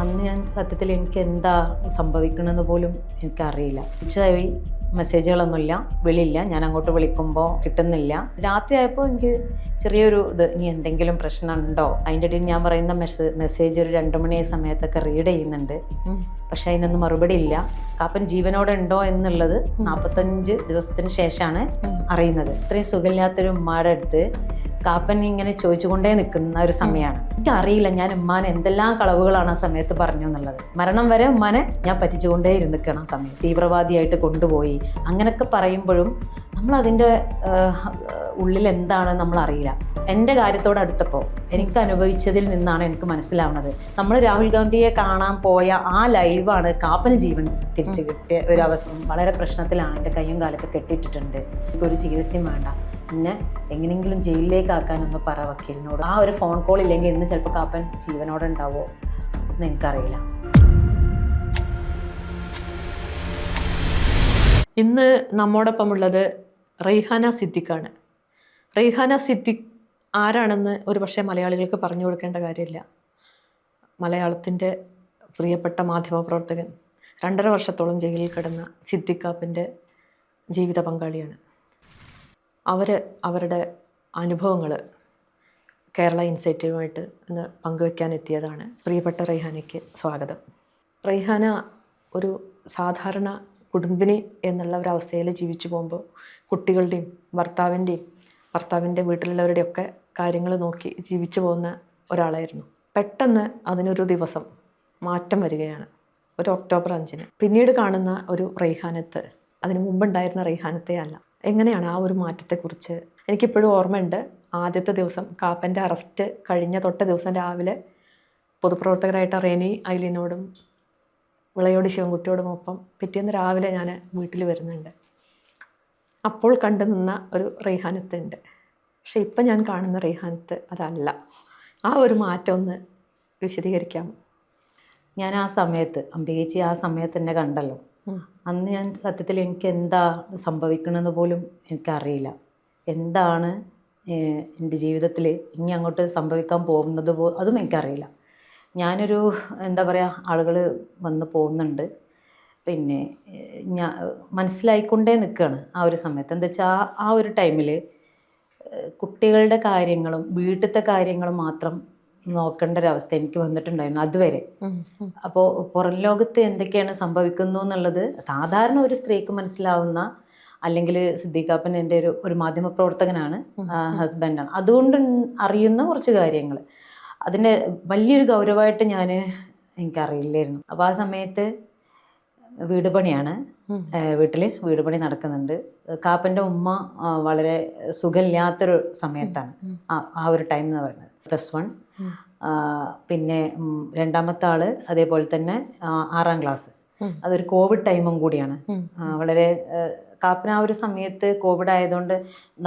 അന്ന് ഞാൻ സത്യത്തിൽ എനിക്ക് എന്താ സംഭവിക്കണമെന്ന് പോലും എനിക്കറിയില്ല. ഉച്ചയായി മെസ്സേജുകളൊന്നുമില്ല, വിളിയില്ല. ഞാൻ അങ്ങോട്ട് വിളിക്കുമ്പോൾ കിട്ടുന്നില്ല. രാത്രി ആയപ്പോൾ എനിക്ക് ചെറിയൊരു ഇനി എന്തെങ്കിലും പ്രശ്നമുണ്ടോ, അതിൻ്റെ ഇടയിൽ ഞാൻ പറയുന്ന മെസ്സേജ് ഒരു 2 മണി സമയത്തൊക്കെ റീഡ് ചെയ്യുന്നുണ്ട്. പക്ഷെ അതിനൊന്നും മറുപടി ഇല്ല. കാപ്പൻ ജീവനോടെ ഉണ്ടോ എന്നുള്ളത് 45 ദിവസത്തിന് ശേഷമാണ് അറിയുന്നത്. ഇത്രയും സുഖമില്ലാത്തൊരു ഉമ്മാടെ അടുത്ത് കാപ്പൻ ഇങ്ങനെ ചോദിച്ചുകൊണ്ടേ നിൽക്കുന്ന ഒരു സമയമാണ്. എനിക്കറിയില്ല ഞാൻ ഉമ്മാനെ എന്തെല്ലാം കളവുകളാണ് ആ സമയത്ത് പറഞ്ഞു എന്നുള്ളത്. മരണം വരെ ഉമ്മാനെ ഞാൻ പറ്റിച്ചുകൊണ്ടേ ഇരുന്നിക്കണം ആ സമയത്ത്. തീവ്രവാദിയായിട്ട് കൊണ്ടുപോയി അങ്ങനെയൊക്കെ പറയുമ്പോഴും നമ്മളതിൻ്റെ ഉള്ളിൽ എന്താണ് നമ്മളറിയില്ല. എൻ്റെ കാര്യത്തോട് അടുത്തപ്പോൾ എനിക്ക് അനുഭവിച്ചതിൽ നിന്നാണ് എനിക്ക് മനസ്സിലാവുന്നത്. നമ്മൾ രാഹുൽ ഗാന്ധിയെ കാണാൻ പോയ ആ ലൈവാണ് കാപ്പന് ജീവൻ തിരിച്ചു കിട്ടിയ ഒരു അവസ്ഥ. വളരെ പ്രശ്നത്തിലാണ്. എൻ്റെ കയ്യും കാലൊക്കെ കെട്ടിയിട്ടിട്ടുണ്ട്. ഒരു ചികിത്സയും വേണ്ട, പിന്നെ എങ്ങനെയെങ്കിലും ജയിലിലേക്ക് ആക്കാനൊന്ന് പറ വക്കീലിനോട്. ആ ഒരു ഫോൺ കോൾ ഇല്ലെങ്കിൽ ഇന്ന് ചിലപ്പോൾ കാപ്പൻ ജീവനോടെ ഉണ്ടാവോ എന്ന് എനിക്കറിയില്ല. ഇന്ന് നമ്മോടൊപ്പമുള്ളത് റെയ്ഹാന സിദ്ദിഖാണ്. റെയ്ഹാന സിദ്ദിഖ് ആരാണെന്ന് ഒരു പക്ഷേ മലയാളികൾക്ക് പറഞ്ഞു കൊടുക്കേണ്ട കാര്യമില്ല. മലയാളത്തിൻ്റെ പ്രിയപ്പെട്ട മാധ്യമപ്രവർത്തകൻ, 2.5 വർഷത്തോളം ജയിലിൽ കിടന്ന സിദ്ദിഖ് കാപ്പൻ്റെ ജീവിത പങ്കാളിയാണ്. അവരുടെ അനുഭവങ്ങൾ കേരള ഇൻസൈറ്റുമായിട്ട് ഇന്ന് പങ്കുവയ്ക്കാൻ എത്തിയതാണ്. പ്രിയപ്പെട്ട റെയ്ഹാനയ്ക്ക് സ്വാഗതം. റെയ്ഹാന ഒരു സാധാരണ കുടുംബിനി എന്നുള്ള ഒരവസ്ഥയിൽ ജീവിച്ചു പോകുമ്പോൾ കുട്ടികളുടെയും ഭർത്താവിൻ്റെ വീട്ടിലുള്ളവരുടെയൊക്കെ കാര്യങ്ങൾ നോക്കി ജീവിച്ചു പോകുന്ന ഒരാളായിരുന്നു. പെട്ടെന്ന് അതിനൊരു ദിവസം മാറ്റം വരികയാണ്, ഒരു ഒക്ടോബർ 5-ന്. പിന്നീട് കാണുന്ന ഒരു റെയ്ഹാനത്ത് അതിന് മുമ്പുണ്ടായിരുന്ന റെയ്ഹാനത്തെ അല്ല. എങ്ങനെയാണ് ആ ഒരു മാറ്റത്തെക്കുറിച്ച്? എനിക്കിപ്പോഴും ഓർമ്മയുണ്ട്. ആദ്യത്തെ ദിവസം കാപ്പൻ്റെ അറസ്റ്റ് കഴിഞ്ഞ തൊട്ട ദിവസം രാവിലെ പൊതുപ്രവർത്തകരായിട്ട് റെനി ഐലിനോടും വിളയോട് ശിവൻകുട്ടിയോടുമൊപ്പം പിറ്റേന്ന് രാവിലെ ഞാൻ വീട്ടിൽ വരുന്നുണ്ട്. അപ്പോൾ കണ്ടു നിന്ന ഒരു റെയ്ഹാനത്ത് ഉണ്ട്. പക്ഷെ ഇപ്പം ഞാൻ കാണുന്ന റെയ്ഹാനത്ത് അതല്ല. ആ ഒരു മാറ്റം ഒന്ന് വിശദീകരിക്കാമോ? ഞാൻ ആ സമയത്ത് അംബികേച്ചി ആ സമയത്ത് എന്നെ കണ്ടല്ലോ. അന്ന് ഞാൻ സത്യത്തിൽ എനിക്ക് എന്താ സംഭവിക്കണമെന്ന് പോലും എനിക്കറിയില്ല. എന്താണ് എൻ്റെ ജീവിതത്തിൽ ഇനി അങ്ങോട്ട് സംഭവിക്കാൻ പോകുന്നത് അതും എനിക്കറിയില്ല. ഞാനൊരു എന്താ പറയുക, ആളുകൾ വന്ന് പോകുന്നുണ്ട്, പിന്നെ ഞാൻ മനസ്സിലായിക്കൊണ്ടേ നിൽക്കുകയാണ് ആ ഒരു സമയത്ത്. എന്താ വെച്ചാൽ ആ ഒരു ടൈമിൽ കുട്ടികളുടെ കാര്യങ്ങളും വീട്ടിലത്തെ കാര്യങ്ങളും മാത്രം നോക്കേണ്ട ഒരവസ്ഥ എനിക്ക് വന്നിട്ടുണ്ടായിരുന്നു അതുവരെ. അപ്പോൾ പുറം ലോകത്ത് എന്തൊക്കെയാണ് സംഭവിക്കുന്നു എന്നുള്ളത് സാധാരണ ഒരു സ്ത്രീക്ക് മനസ്സിലാവുന്ന, അല്ലെങ്കിൽ സിദ്ദിഖ് കാപ്പൻ എൻ്റെ ഒരു മാധ്യമപ്രവർത്തകനാണ്, ഹസ്ബൻഡാണ്, അതുകൊണ്ട് അറിയുന്ന കുറച്ച് കാര്യങ്ങൾ. അതിൻ്റെ വലിയൊരു ഗൗരവമായിട്ട് എനിക്കറിയില്ലായിരുന്നു. അപ്പോൾ ആ സമയത്ത് വീട് പണിയാണ്, വീട്ടിൽ വീട് പണി നടക്കുന്നുണ്ട്. കാപ്പൻ്റെ ഉമ്മ വളരെ സുഖമില്ലാത്തൊരു സമയത്താണ് ആ ഒരു ടൈം എന്ന് പറയുന്നത്. +1, പിന്നെ രണ്ടാമത്തെ ആള് അതേപോലെ തന്നെ 6ാം ക്ലാസ്. അതൊരു കോവിഡ് ടൈമും കൂടിയാണ്. വളരെ കാപ്പൻ ആ ഒരു സമയത്ത് കോവിഡ് ആയതുകൊണ്ട്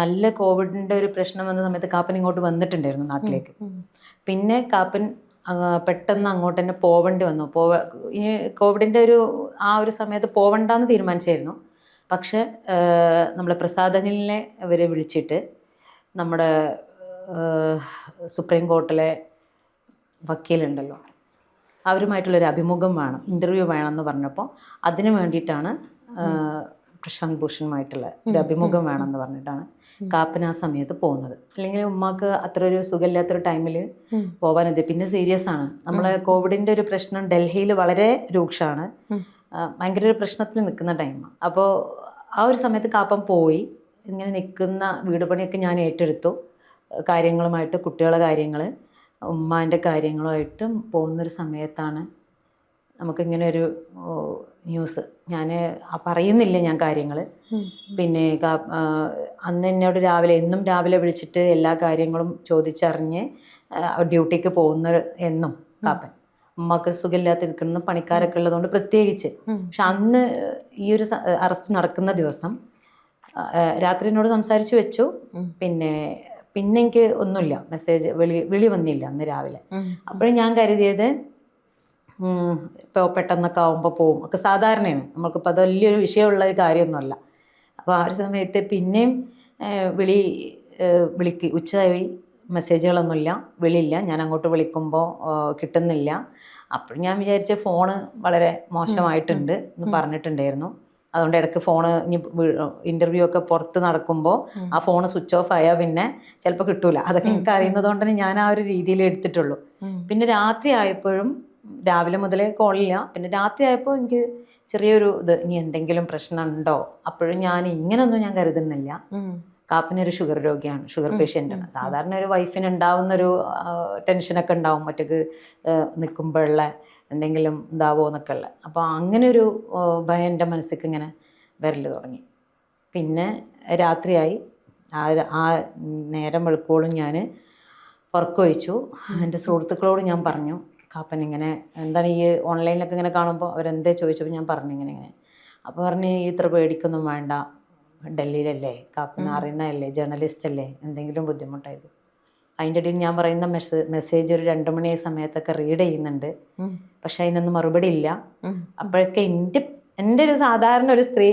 നല്ല കോവിഡിൻ്റെ ഒരു പ്രശ്നം വന്ന സമയത്ത് കാപ്പൻ ഇങ്ങോട്ട് വന്നിട്ടുണ്ടായിരുന്നു നാട്ടിലേക്ക്. പിന്നെ കാപ്പൻ പെട്ടെന്ന് അങ്ങോട്ട് തന്നെ പോവേണ്ടി വന്നു. ഈ കോവിഡിൻ്റെ ആ ഒരു സമയത്ത് പോവണ്ടെന്ന് തീരുമാനിച്ചായിരുന്നു. പക്ഷെ നമ്മളെ പ്രസാദകലിനെ ഇവരെ വിളിച്ചിട്ട് നമ്മുടെ സുപ്രീം കോർട്ടിലെ വക്കീലുണ്ടല്ലോ, അവരുമായിട്ടുള്ളൊരു അഭിമുഖം വേണം, ഇൻ്റർവ്യൂ വേണമെന്ന് പറഞ്ഞപ്പോൾ അതിന് വേണ്ടിയിട്ടാണ് പ്രശാന്ത് ഭൂഷണുമായിട്ടുള്ള ഒരു അഭിമുഖം വേണമെന്ന് പറഞ്ഞിട്ടാണ് കാപ്പൻ ആ സമയത്ത് പോകുന്നത്. അല്ലെങ്കിൽ ഉമ്മാക്ക് അത്ര ഒരു സുഖമില്ലാത്തൊരു ടൈമിൽ പോകാനത്. പിന്നെ സീരിയസ് ആണ്. നമ്മളെ കോവിഡിൻ്റെ ഒരു പ്രശ്നം ഡൽഹിയിൽ വളരെ രൂക്ഷമാണ്, ഭയങ്കര ഒരു പ്രശ്നത്തിൽ നിൽക്കുന്ന ടൈമാണ്. അപ്പോൾ ആ ഒരു സമയത്ത് കാപ്പൻ പോയി. ഇങ്ങനെ നിൽക്കുന്ന വീട് പണിയൊക്കെ ഞാൻ ഏറ്റെടുത്തു. കാര്യങ്ങളുമായിട്ട് കുട്ടികളുടെ കാര്യങ്ങൾ, ഉമ്മാൻ്റെ കാര്യങ്ങളുമായിട്ടും പോകുന്നൊരു സമയത്താണ് നമുക്കിങ്ങനെ ഒരു ന്യൂസ്. ഞാൻ പറയുന്നില്ല ഞാൻ കാര്യങ്ങൾ. പിന്നെ അന്ന് എന്നോട് എന്നും രാവിലെ വിളിച്ചിട്ട് എല്ലാ കാര്യങ്ങളും ചോദിച്ചറിഞ്ഞ് ഡ്യൂട്ടിക്ക് പോകുന്ന എന്നും കാപ്പൻ. ഉമ്മക്ക് സുഖമില്ലാത്ത നിൽക്കുന്ന പണിക്കാരൊക്കെ ഉള്ളതുകൊണ്ട് പ്രത്യേകിച്ച്. പക്ഷെ അന്ന് ഈ ഒരു അറസ്റ്റ് നടക്കുന്ന ദിവസം രാത്രി എന്നോട് സംസാരിച്ച് വെച്ചു. പിന്നെ എനിക്ക് ഒന്നുമില്ല, മെസ്സേജ് വിളി വന്നില്ല അന്ന് രാവിലെ. അപ്പോഴും ഞാൻ കരുതിയത് ഇപ്പോൾ പെട്ടെന്നൊക്കെ ആകുമ്പോൾ പോവും ഒക്കെ സാധാരണയാണ്, നമ്മൾക്കിപ്പോൾ അത് വലിയൊരു വിഷയമുള്ള ഒരു കാര്യമൊന്നുമല്ല. അപ്പോൾ ആ ഒരു സമയത്ത് പിന്നെയും ഉച്ചയായി, മെസ്സേജുകളൊന്നുമില്ല, വിളിയില്ല. ഞാൻ അങ്ങോട്ട് വിളിക്കുമ്പോൾ കിട്ടുന്നില്ല. അപ്പോൾ ഞാൻ വിചാരിച്ച ഫോണ് വളരെ മോശമായിട്ടുണ്ട് എന്ന് പറഞ്ഞിട്ടുണ്ടായിരുന്നു. അതുകൊണ്ട് ഇടയ്ക്ക് ഫോണ് ഇനി ഇൻ്റർവ്യൂ ഒക്കെ പുറത്ത് നടക്കുമ്പോൾ ആ ഫോണ് സ്വിച്ച് ഓഫ് ആയാൽ പിന്നെ ചിലപ്പോൾ കിട്ടൂല. അതൊക്കെ എനിക്ക് അറിയുന്നത് കൊണ്ട് തന്നെ ഞാൻ ആ ഒരു രീതിയിൽ എടുത്തിട്ടുള്ളൂ. പിന്നെ രാത്രി ആയപ്പോഴും രാവിലെ മുതലേ കോളില്ല. പിന്നെ രാത്രി ആയപ്പോൾ എനിക്ക് ചെറിയൊരു ഇത്, ഇനി എന്തെങ്കിലും പ്രശ്നമുണ്ടോ, അപ്പോഴും ഞാൻ ഇങ്ങനൊന്നും ഞാൻ കരുതുന്നില്ല. കാപ്പനൊരു ഷുഗർ രോഗിയാണ്, ഷുഗർ പേഷ്യൻ്റാണ്. സാധാരണ ഒരു വൈഫിന് ഉണ്ടാവുന്നൊരു ടെൻഷനൊക്കെ ഉണ്ടാവും ഒറ്റക്ക് നിൽക്കുമ്പോഴുള്ള എന്തെങ്കിലും ഇതാവോ എന്നൊക്കെ ഉള്ള. അപ്പോൾ അങ്ങനെ ഒരു ഭയം എൻ്റെ മനസ്സിലേക്ക് ഇങ്ങനെ വരൽ തുടങ്ങി. പിന്നെ രാത്രിയായി, ആ നേരം വെളുക്കോളും ഞാൻ ഉറക്കമൊഴിച്ചു. എൻ്റെ സുഹൃത്തുക്കളോട് ഞാൻ പറഞ്ഞു, കാപ്പൻ ഇങ്ങനെ എന്താണ് ഈ ഓൺലൈനിലൊക്കെ ഇങ്ങനെ കാണുമ്പോൾ അവരെന്തേ ചോദിച്ചപ്പോൾ ഞാൻ പറഞ്ഞു ഇങ്ങനെ. അപ്പോൾ പറഞ്ഞ് ഈ ഇത്ര പേടിക്കൊന്നും വേണ്ട, ഡൽഹിയിലല്ലേ, കാപ്പൻ അറിയുന്നതല്ലേ, ജേർണലിസ്റ്റ് അല്ലേ, എന്തെങ്കിലും ബുദ്ധിമുട്ടായിരുന്നു. അതിൻ്റെ ഇടയിൽ ഞാൻ പറയുന്ന മെസ്സേജ് ഒരു 2 മണി സമയത്തൊക്കെ റീഡ് ചെയ്യുന്നുണ്ട്. പക്ഷെ അതിനൊന്നും മറുപടി ഇല്ല. അപ്പോഴൊക്കെ എൻ്റെ ഒരു സാധാരണ ഒരു സ്ത്രീ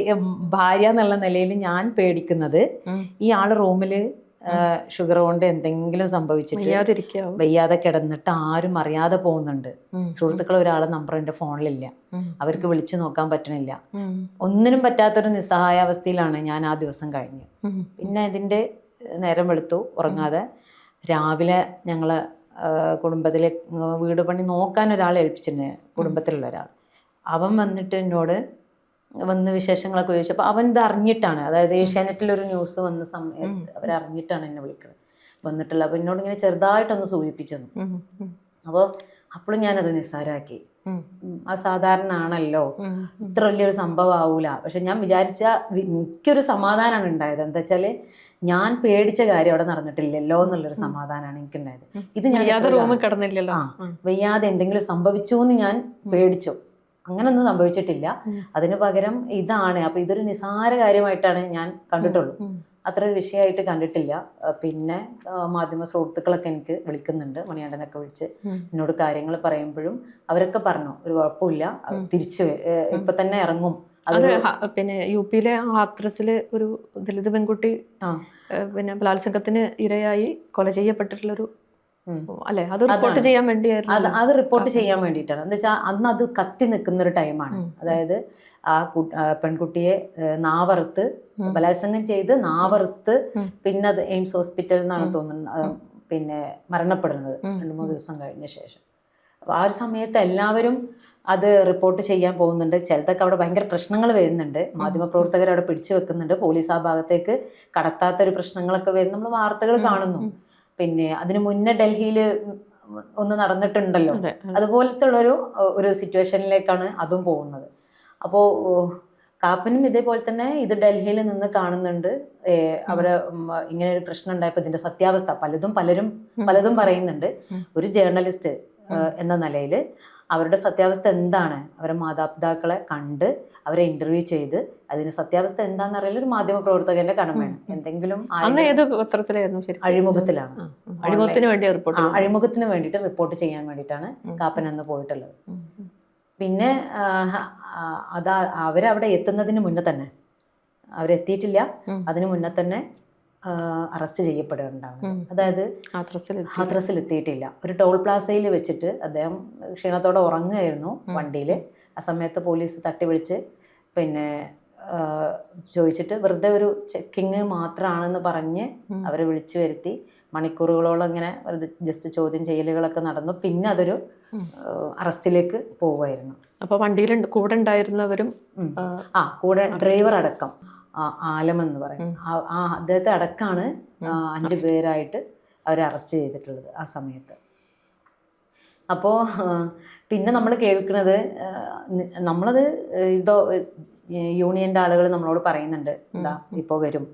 ഭാര്യ എന്നുള്ള നിലയിൽ ഞാൻ പേടിക്കുന്നത് ഈ ആള് റൂമിൽ ഷുഗർ കൊണ്ട് എന്തെങ്കിലും സംഭവിച്ചിട്ട് വയ്യാതെ കിടന്നിട്ട് ആരും അറിയാതെ പോകുന്നുണ്ട്. സുഹൃത്തുക്കൾ ഒരാളെ നമ്പർ എൻ്റെ ഫോണിലില്ല, അവർക്ക് വിളിച്ചു നോക്കാൻ പറ്റണില്ല. ഒന്നിനും പറ്റാത്തൊരു നിസ്സഹായാവസ്ഥയിലാണ് ഞാൻ ആ ദിവസം കഴിഞ്ഞു. പിന്നെ ഇതിൻ്റെ നേരം വെളുത്തു ഉറങ്ങാതെ. രാവിലെ ഞങ്ങളെ കുടുംബത്തിലെ വീട് പണി നോക്കാൻ ഒരാളെ ഏൽപ്പിച്ചിട്ടുണ്ട്, കുടുംബത്തിലുള്ള ഒരാൾ. അവൻ വന്നിട്ട് എന്നോട് വന്ന് വിശേഷങ്ങളൊക്കെ ചോദിച്ചപ്പോൾ അവൻ ഇത് അറിഞ്ഞിട്ടാണ്, അതായത് ഏഷ്യാനെറ്റിലൊരു ന്യൂസ് വന്ന സമയത്ത് അവരറിഞ്ഞിട്ടാണ് എന്നെ വിളിക്കുന്നത് വന്നിട്ടുള്ളത്. അപ്പോൾ എന്നോട് ഇങ്ങനെ ചെറുതായിട്ടൊന്ന് സൂചിപ്പിച്ചു. അപ്പോൾ അപ്പോഴും ഞാനത് നിസ്സാരാക്കി. അത് സാധാരണ ആണല്ലോ, ഇത്ര വലിയൊരു സംഭവം ആവൂല. പക്ഷെ ഞാൻ വിചാരിച്ച എനിക്കൊരു സമാധാനമാണ് ഉണ്ടായത്. എന്താ വെച്ചാൽ ഞാൻ പേടിച്ച കാര്യം അവിടെ നടന്നിട്ടില്ലല്ലോ എന്നുള്ളൊരു സമാധാനമാണ് എനിക്കുണ്ടായത്. ഇത് ഞാൻ വയ്യാതെ എന്തെങ്കിലും സംഭവിച്ചു എന്ന് ഞാൻ പേടിച്ചു. അങ്ങനൊന്നും സംഭവിച്ചിട്ടില്ല. അതിന് പകരം ഇതാണ്. അപ്പോൾ ഇതൊരു നിസ്സാര കാര്യമായിട്ടാണ് ഞാൻ കണ്ടിട്ടുള്ളൂ, അത്ര ഒരു വിഷയമായിട്ട് കണ്ടിട്ടില്ല. പിന്നെ മാധ്യമ സുഹൃത്തുക്കളൊക്കെ എനിക്ക് വിളിക്കുന്നുണ്ട്, മണികണ്ഠനൊക്കെ വിളിച്ച് എന്നോട് കാര്യങ്ങൾ പറയുമ്പോഴും അവരൊക്കെ പറഞ്ഞു ഒരു കുഴപ്പമില്ല, തിരിച്ച് ഇപ്പം തന്നെ ഇറങ്ങും. അത് പിന്നെ യുപിയിലെ ഹാത്രസില് ഒരു ദലിത് പെൺകുട്ടി പിന്നെ ബലാത്സംഗത്തിന് ഇരയായി കൊല ചെയ്യപ്പെട്ടിട്ടുള്ളൊരു അല്ലേ, അത് റിപ്പോർട്ട് ചെയ്യാൻ വേണ്ടിയായിരുന്നു. അത് റിപ്പോർട്ട് ചെയ്യാൻ വേണ്ടിയിട്ടാണ്. എന്താ വെച്ചാൽ അന്ന് അത് കത്തി നിൽക്കുന്നൊരു ടൈമാണ്. അതായത് ആ പെൺകുട്ടിയെ നാവറുത്ത് ബലാത്സംഗം ചെയ്ത് നാവറുത്ത് പിന്നെ അത് എയിംസ് ഹോസ്പിറ്റലിൽ നിന്നാണ് തോന്നുന്നത് പിന്നെ മരണപ്പെടുന്നത് 2-3 ദിവസം കഴിഞ്ഞ ശേഷം. അപ്പോൾ ആ ഒരു സമയത്ത് എല്ലാവരും അത് റിപ്പോർട്ട് ചെയ്യാൻ പോകുന്നുണ്ട്. ചിലതൊക്കെ അവിടെ ഭയങ്കര പ്രശ്നങ്ങൾ വരുന്നുണ്ട്, മാധ്യമപ്രവർത്തകർ അവിടെ പിടിച്ചു വെക്കുന്നുണ്ട്, പോലീസ് ആ ഭാഗത്തേക്ക് കടത്താത്തൊരു പ്രശ്നങ്ങളൊക്കെ വരുന്ന നമ്മൾ വാർത്തകൾ കാണുന്നു. പിന്നെ അതിന് മുന്നേ ഡൽഹിയിൽ ഒന്ന് നടന്നിട്ടുണ്ടല്ലോ, അതുപോലത്തെ ഒരു സിറ്റുവേഷനിലേക്കാണ് അതും പോകുന്നത്. അപ്പോൾ കാപ്പനും ഇതേപോലെ തന്നെ ഇത് ഡൽഹിയിൽ നിന്ന് കാണുന്നുണ്ട്. അവിടെ ഇങ്ങനെ ഒരു പ്രശ്നം ഉണ്ടായപ്പോൾ ഇതിൻ്റെ സത്യാവസ്ഥ പലതും പറയുന്നുണ്ട്. ഒരു ജേർണലിസ്റ്റ് എന്ന നിലയിൽ അവരുടെ സത്യാവസ്ഥ എന്താണ്, അവരുടെ മാതാപിതാക്കളെ കണ്ട് അവരെ ഇന്റർവ്യൂ ചെയ്ത് അതിന് സത്യാവസ്ഥ എന്താണെന്ന് അറിയാൻ ഒരു മാധ്യമ പ്രവർത്തകന്റെ കടമയാണ്. എന്തെങ്കിലും അഴിമുഖത്തിലാണ്, അഴിമുഖത്തിന് വേണ്ടിയിട്ട് റിപ്പോർട്ട് ചെയ്യാൻ വേണ്ടിയിട്ടാണ് കാപ്പൻ അന്ന് പോയിട്ടുള്ളത്. പിന്നെ അവരവിടെ എത്തുന്നതിന് മുന്നേ തന്നെ, അവരെത്തിയിട്ടില്ല, അതിന് മുന്നേ തന്നെ അറസ്റ്റ് ചെയ്യപ്പെടുകയുണ്ടാണ്. അതായത് ഹാത്രസിൽ എത്തിയിട്ടില്ല. ഒരു ടോൾ പ്ലാസയിൽ വെച്ചിട്ട് അദ്ദേഹം ക്ഷീണത്തോടെ ഉറങ്ങുകയായിരുന്നു വണ്ടിയിൽ. ആ സമയത്ത് പോലീസ് തട്ടി വിളിച്ച് പിന്നെ ചോദിച്ചിട്ട് വെറുതെ ഒരു ചെക്കിങ് മാത്രമാണെന്ന് പറഞ്ഞ് അവരെ വിളിച്ചു വരുത്തി മണിക്കൂറുകളോളം ഇങ്ങനെ ജസ്റ്റ് ചോദ്യം ചെയ്യലുകളൊക്കെ നടന്നു. പിന്നെ അതൊരു അറസ്റ്റിലേക്ക് പോവുമായിരുന്നു. അപ്പോൾ വണ്ടിയിൽ കൂടെ ഉണ്ടായിരുന്നവരും കൂടെ ഡ്രൈവർ അടക്കം ആലം എന്ന് പറയും, അദ്ദേഹത്തെ അടക്കമാണ് 5 പേരായിട്ട് അവരെ അറസ്റ്റ് ചെയ്തിട്ടുള്ളത് ആ സമയത്ത്. അപ്പോൾ പിന്നെ നമ്മൾ കേൾക്കുന്നത് നമ്മളത് യൂണിയൻ്റെ ആളുകൾ നമ്മളോട് പറയുന്നുണ്ട്, എന്താ ഇപ്പോൾ വരും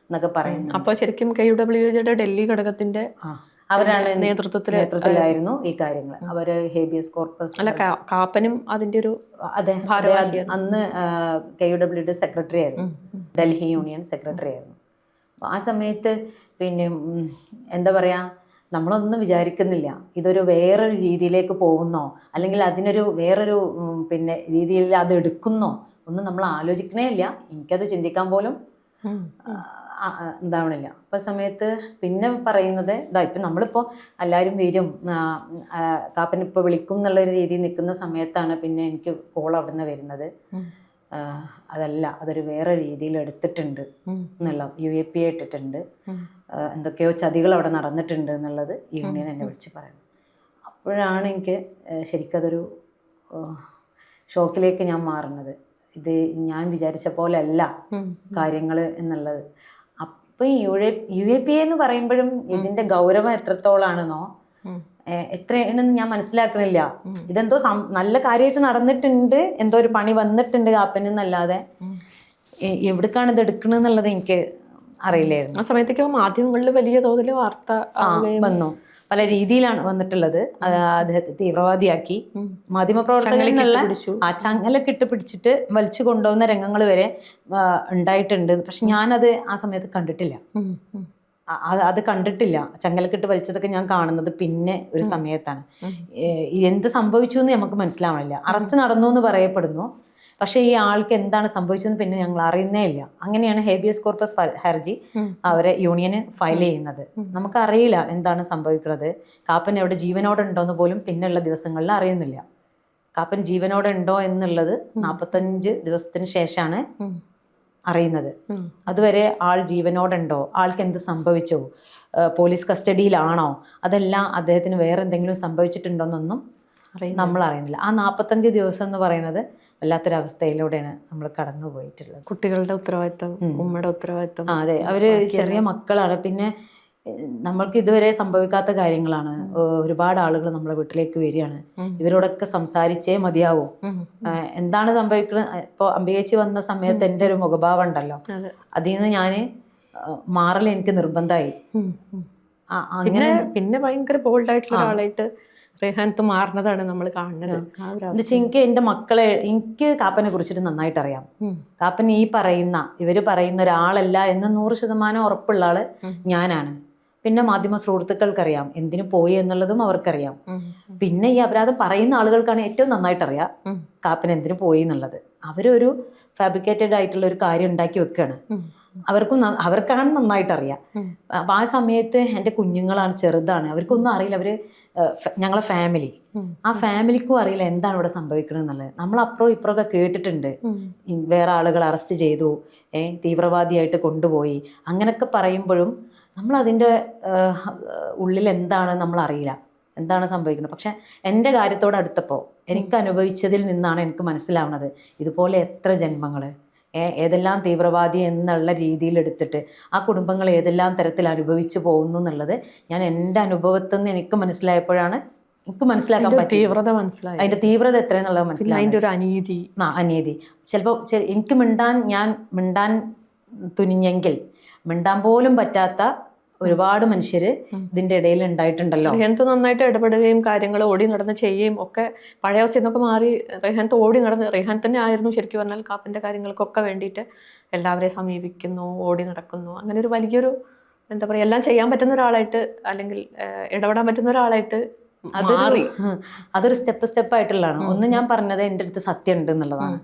എന്നൊക്കെ പറയുന്നു. അപ്പോൾ ശരിക്കും KUWJ ഡൽഹി ഘടകത്തിന്റെ അവരാണ് നേതൃത്വത്തിലായിരുന്നു ഈ കാര്യങ്ങൾ. അവർ ഹേബിയസ് കോർപ്പസ് കാപ്പനും അതിൻ്റെ ഒരു അന്ന് KUWJ സെക്രട്ടറി ആയിരുന്നു, ഡൽഹി യൂണിയൻ സെക്രട്ടറി ആയിരുന്നു. ആ സമയത്ത് പിന്നെ എന്താ പറയുക, നമ്മളൊന്നും വിചാരിക്കുന്നില്ല ഇതൊരു വേറൊരു രീതിയിലേക്ക് പോകുന്നോ, അല്ലെങ്കിൽ അതിനൊരു വേറൊരു പിന്നെ രീതിയിൽ അത് എടുക്കുന്നോ ഒന്നും നമ്മൾ ആലോചിക്കണേ ഇല്ല. എനിക്കത് ചിന്തിക്കാൻ പോലും എന്താവണില്ല. അപ്പോൾ സമയത്ത് പിന്നെ പറയുന്നത് ഇതാ ഇപ്പം നമ്മളിപ്പോൾ എല്ലാവരും വരും, കാപ്പൻ ഇപ്പോൾ വിളിക്കും എന്നുള്ളൊരു രീതിയിൽ നിൽക്കുന്ന സമയത്താണ് പിന്നെ എനിക്ക് കോൾ അവിടെ നിന്ന് വരുന്നത്. അതല്ല, അതൊരു വേറെ രീതിയിൽ എടുത്തിട്ടുണ്ട് എന്നുള്ള UAP ഇട്ടിട്ടുണ്ട്, എന്തൊക്കെയോ ചതികൾ അവിടെ നടന്നിട്ടുണ്ട് എന്നുള്ളത് യൂണിയൻ എന്നെ വിളിച്ച് പറയുന്നു. അപ്പോഴാണ് എനിക്ക് ശരിക്കതൊരു ഷോക്കിലേക്ക് ഞാൻ മാറുന്നത്. ഇത് ഞാൻ വിചാരിച്ച പോലെ അല്ല കാര്യങ്ങൾ എന്നുള്ളത്. അപ്പം UAP എന്ന് പറയുമ്പോഴും ഇതിൻ്റെ ഗൗരവം എത്രത്തോളാണെന്നോ എത്രയാണെന്ന് ഞാൻ മനസ്സിലാക്കണില്ല. ഇതെന്തോ നല്ല കാര്യമായിട്ട് നടന്നിട്ടുണ്ട്, എന്തോ ഒരു പണി വന്നിട്ടുണ്ട് കാപ്പനെന്നല്ലാതെ എവിടേക്കാണ് ഇത് എടുക്കണമെന്നുള്ളത് എനിക്ക് അറിയില്ലായിരുന്നു. ആ സമയത്തേക്ക് മാധ്യമങ്ങളിൽ വലിയ തോതിൽ വാർത്ത വന്നു. പല രീതിയിലാണ് വന്നിട്ടുള്ളത്. അദ്ദേഹത്തെ തീവ്രവാദിയാക്കി മാധ്യമപ്രവർത്തകരെന്നുള്ള ആ ചങ്ങലൊക്കെ ഇട്ട് പിടിച്ചിട്ട് വലിച്ചു കൊണ്ടുപോകുന്ന രംഗങ്ങൾ വരെ ഉണ്ടായിട്ടുണ്ട്. പക്ഷെ ഞാനത് ആ സമയത്ത് കണ്ടിട്ടില്ല. അത് കണ്ടിട്ടില്ല. ചങ്ങലക്കിട്ട് വലിച്ചതൊക്കെ ഞാൻ കാണുന്നത് പിന്നെ ഒരു സമയത്താണ്. എന്ത് സംഭവിച്ചു എന്ന് നമുക്ക് മനസ്സിലാവണില്ല. അറസ്റ്റ് നടന്നു എന്ന് പറയപ്പെടുന്നു, പക്ഷേ ഈ ആൾക്ക് എന്താണ് സംഭവിച്ചതെന്ന് പിന്നെ ഞങ്ങൾ അറിയുന്നേ ഇല്ല. അങ്ങനെയാണ് ഹേബിയസ് കോർപ്പസ് ഹർജി അവരെ യൂണിയന് ഫയൽ ചെയ്യുന്നത്. നമുക്കറിയില്ല എന്താണ് സംഭവിക്കുന്നത്. കാപ്പൻ എവിടെ ജീവനോടെ ഉണ്ടോയെന്ന് പോലും പിന്നെയുള്ള ദിവസങ്ങളിൽ അറിയുന്നില്ല. കാപ്പൻ ജീവനോടെ ഉണ്ടോ എന്നുള്ളത് 45 ദിവസത്തിന് ശേഷമാണ് അറിയുന്നത്. അതുവരെ ആൾ ജീവനോടുണ്ടോ, ആൾക്ക് എന്ത് സംഭവിച്ചോ, പോലീസ് കസ്റ്റഡിയിലാണോ, അതെല്ലാം അദ്ദേഹത്തിന് വേറെ എന്തെങ്കിലും സംഭവിച്ചിട്ടുണ്ടോയെന്നൊന്നും നമ്മൾ അറിയുന്നില്ല. ആ 45 ദിവസം എന്ന് പറയുന്നത് വല്ലാത്തൊരവസ്ഥയിലൂടെയാണ് നമ്മൾ കടന്നു പോയിട്ടുള്ളത്. കുട്ടികളുടെ ഉത്തരവാദിത്തം, ഉമ്മയുടെ ഉത്തരവാദിത്തം. അതെ, അവര് ചെറിയ മക്കളാണ്. പിന്നെ നമ്മൾക്ക് ഇതുവരെ സംഭവിക്കാത്ത കാര്യങ്ങളാണ്. ഒരുപാട് ആളുകൾ നമ്മളെ വീട്ടിലേക്ക് വരികയാണ്. ഇവരോടൊക്കെ സംസാരിച്ചേ മതിയാവൂ. എന്താണ് സംഭവിക്കുന്നത്? ഇപ്പോൾ അംബികേച്ചി വന്ന സമയത്ത് എൻ്റെ ഒരു മുഖഭാവം ഉണ്ടല്ലോ, അതിൽ നിന്ന് ഞാൻ മാറൽ എനിക്ക് നിർബന്ധമായി. അങ്ങനെ പിന്നെ ഭയങ്കര ബോൾഡായിട്ടുള്ള ഒരാളായിട്ട് റെയ്ഹാനത്ത് മാറുന്നതാണ് നമ്മൾ കാണുന്നത്. എന്താ വെച്ചാൽ എനിക്ക് കാപ്പനെ കുറിച്ചിട്ട് നന്നായിട്ട് അറിയാം. കാപ്പൻ ഇവർ പറയുന്ന ഒരാളല്ല എന്ന് 100% ഉറപ്പുള്ള ആള് ഞാനാണ്. പിന്നെ മാധ്യമ സുഹൃത്തുക്കൾക്കറിയാം എന്തിനു പോയി എന്നുള്ളതും അവർക്കറിയാം. പിന്നെ ഈ അപരാധം പറയുന്ന ആളുകൾക്കാണ് ഏറ്റവും നന്നായിട്ടറിയാം കാപ്പൻ എന്തിനു പോയി എന്നുള്ളത്. അവരൊരു ഫാബ്രിക്കേറ്റഡ് ആയിട്ടുള്ള ഒരു കാര്യം ഉണ്ടാക്കി വെക്കുകയാണ്. അവർക്കാണ് നന്നായിട്ടറിയാം. അപ്പം ആ സമയത്ത് എൻ്റെ കുഞ്ഞുങ്ങളാണ്, ചെറുതാണ്, അവർക്കൊന്നും അറിയില്ല. ഞങ്ങളെ ഫാമിലി, ആ ഫാമിലിക്കും അറിയില്ല എന്താണ് ഇവിടെ സംഭവിക്കുന്നത് എന്നുള്ളത്. നമ്മൾ അപ്പുറം ഇപ്പുറമൊക്കെ കേട്ടിട്ടുണ്ട്, വേറെ ആളുകൾ അറസ്റ്റ് ചെയ്തു, തീവ്രവാദിയായിട്ട് കൊണ്ടുപോയി, അങ്ങനെയൊക്കെ പറയുമ്പോഴും നമ്മളതിൻ്റെ ഉള്ളിൽ എന്താണ് നമ്മളറിയില്ല, എന്താണ് സംഭവിക്കുന്നത്. പക്ഷെ എൻ്റെ കാര്യത്തോട് അടുത്തപ്പോൾ എനിക്ക് അനുഭവിച്ചതിൽ നിന്നാണ് എനിക്ക് മനസ്സിലാവുന്നത് ഇതുപോലെ എത്ര ജന്മങ്ങൾ ഏതെല്ലാം തീവ്രവാദി എന്നുള്ള രീതിയിൽ എടുത്തിട്ട് ആ കുടുംബങ്ങൾ ഏതെല്ലാം തരത്തിൽ അനുഭവിച്ചു പോകുന്നു എന്നുള്ളത് ഞാൻ എൻ്റെ അനുഭവത്തിൽ നിന്ന് എനിക്ക് മനസ്സിലായപ്പോഴാണ് എനിക്ക് മനസ്സിലാക്കാൻ പറ്റും. തീവ്രത മനസ്സിലായി, അതിൻ്റെ തീവ്രത എത്രയെന്നുള്ളത് മനസ്സിലായി. അതിൻ്റെ ഒരു അനീതി ചിലപ്പോൾ എനിക്ക് മിണ്ടാൻ തുനിഞ്ഞെങ്കിൽ മിണ്ടാൻ പോലും പറ്റാത്ത ഒരുപാട് മനുഷ്യര് ഇതിന്റെ ഇടയിൽ ഉണ്ടായിട്ടുണ്ടല്ലോ. റെയ്ഹാനത്ത് നന്നായിട്ട് ഇടപെടുകയും കാര്യങ്ങൾ ഓടി നടന്ന് ചെയ്യുകയും ഒക്കെ പഴയ അവസ്ഥയിൽ നിന്നൊക്കെ മാറി റെയ്ഹാനത്ത് ഓടി നടന്ന് റെയ്ഹാൻ തന്നെ ആയിരുന്നു ശരിക്കും പറഞ്ഞാൽ കാപ്പൻ്റെ കാര്യങ്ങൾക്കൊക്കെ വേണ്ടിയിട്ട് എല്ലാവരെയും സമീപിക്കുന്നു, ഓടി നടക്കുന്നു. അങ്ങനെ ഒരു വലിയൊരു എന്താ പറയുക, എല്ലാം ചെയ്യാൻ പറ്റുന്ന ഒരാളായിട്ട് അല്ലെങ്കിൽ ഇടപെടാൻ പറ്റുന്ന ഒരാളായിട്ട് അതൊരു സ്റ്റെപ്പായിട്ടുള്ളതാണ്. ഒന്ന് ഞാൻ പറഞ്ഞത് എൻ്റെ അടുത്ത് സത്യം ഉണ്ട് എന്നുള്ളതാണ്.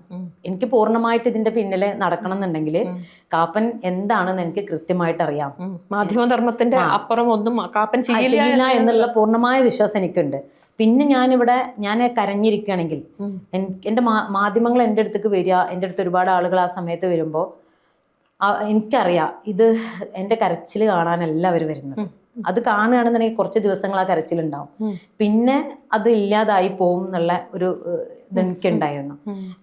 എനിക്ക് പൂർണ്ണമായിട്ട് ഇതിന്റെ പിന്നില് നടക്കണം എന്നുണ്ടെങ്കിൽ കാപ്പൻ എന്താണെന്ന് എനിക്ക് കൃത്യമായിട്ട് അറിയാം. മാധ്യമധർമ്മത്തിന്റെ അപ്പുറം ഒന്നും കാപ്പൻ ചെയ്യില്ല എന്നുള്ള പൂർണ്ണമായ വിശ്വാസം എനിക്കുണ്ട്. പിന്നെ ഞാൻ കരഞ്ഞിരിക്കുകയാണെങ്കിൽ എൻ്റെ മാധ്യമങ്ങൾ എൻ്റെ അടുത്തേക്ക് വരിക, എൻ്റെ അടുത്ത് ഒരുപാട് ആളുകൾ ആ സമയത്ത് വരുമ്പോൾ എനിക്കറിയാം ഇത് എൻ്റെ കരച്ചിൽ കാണാനല്ല അവർ വരുന്നത്. അത് കാണുകയാണെന്നുണ്ടെങ്കിൽ കുറച്ച് ദിവസങ്ങൾ ആ കരച്ചിലുണ്ടാവും, പിന്നെ അത് ഇല്ലാതായി പോവും എന്നുള്ള ഒരു ഇത് എനിക്കുണ്ടായിരുന്നു.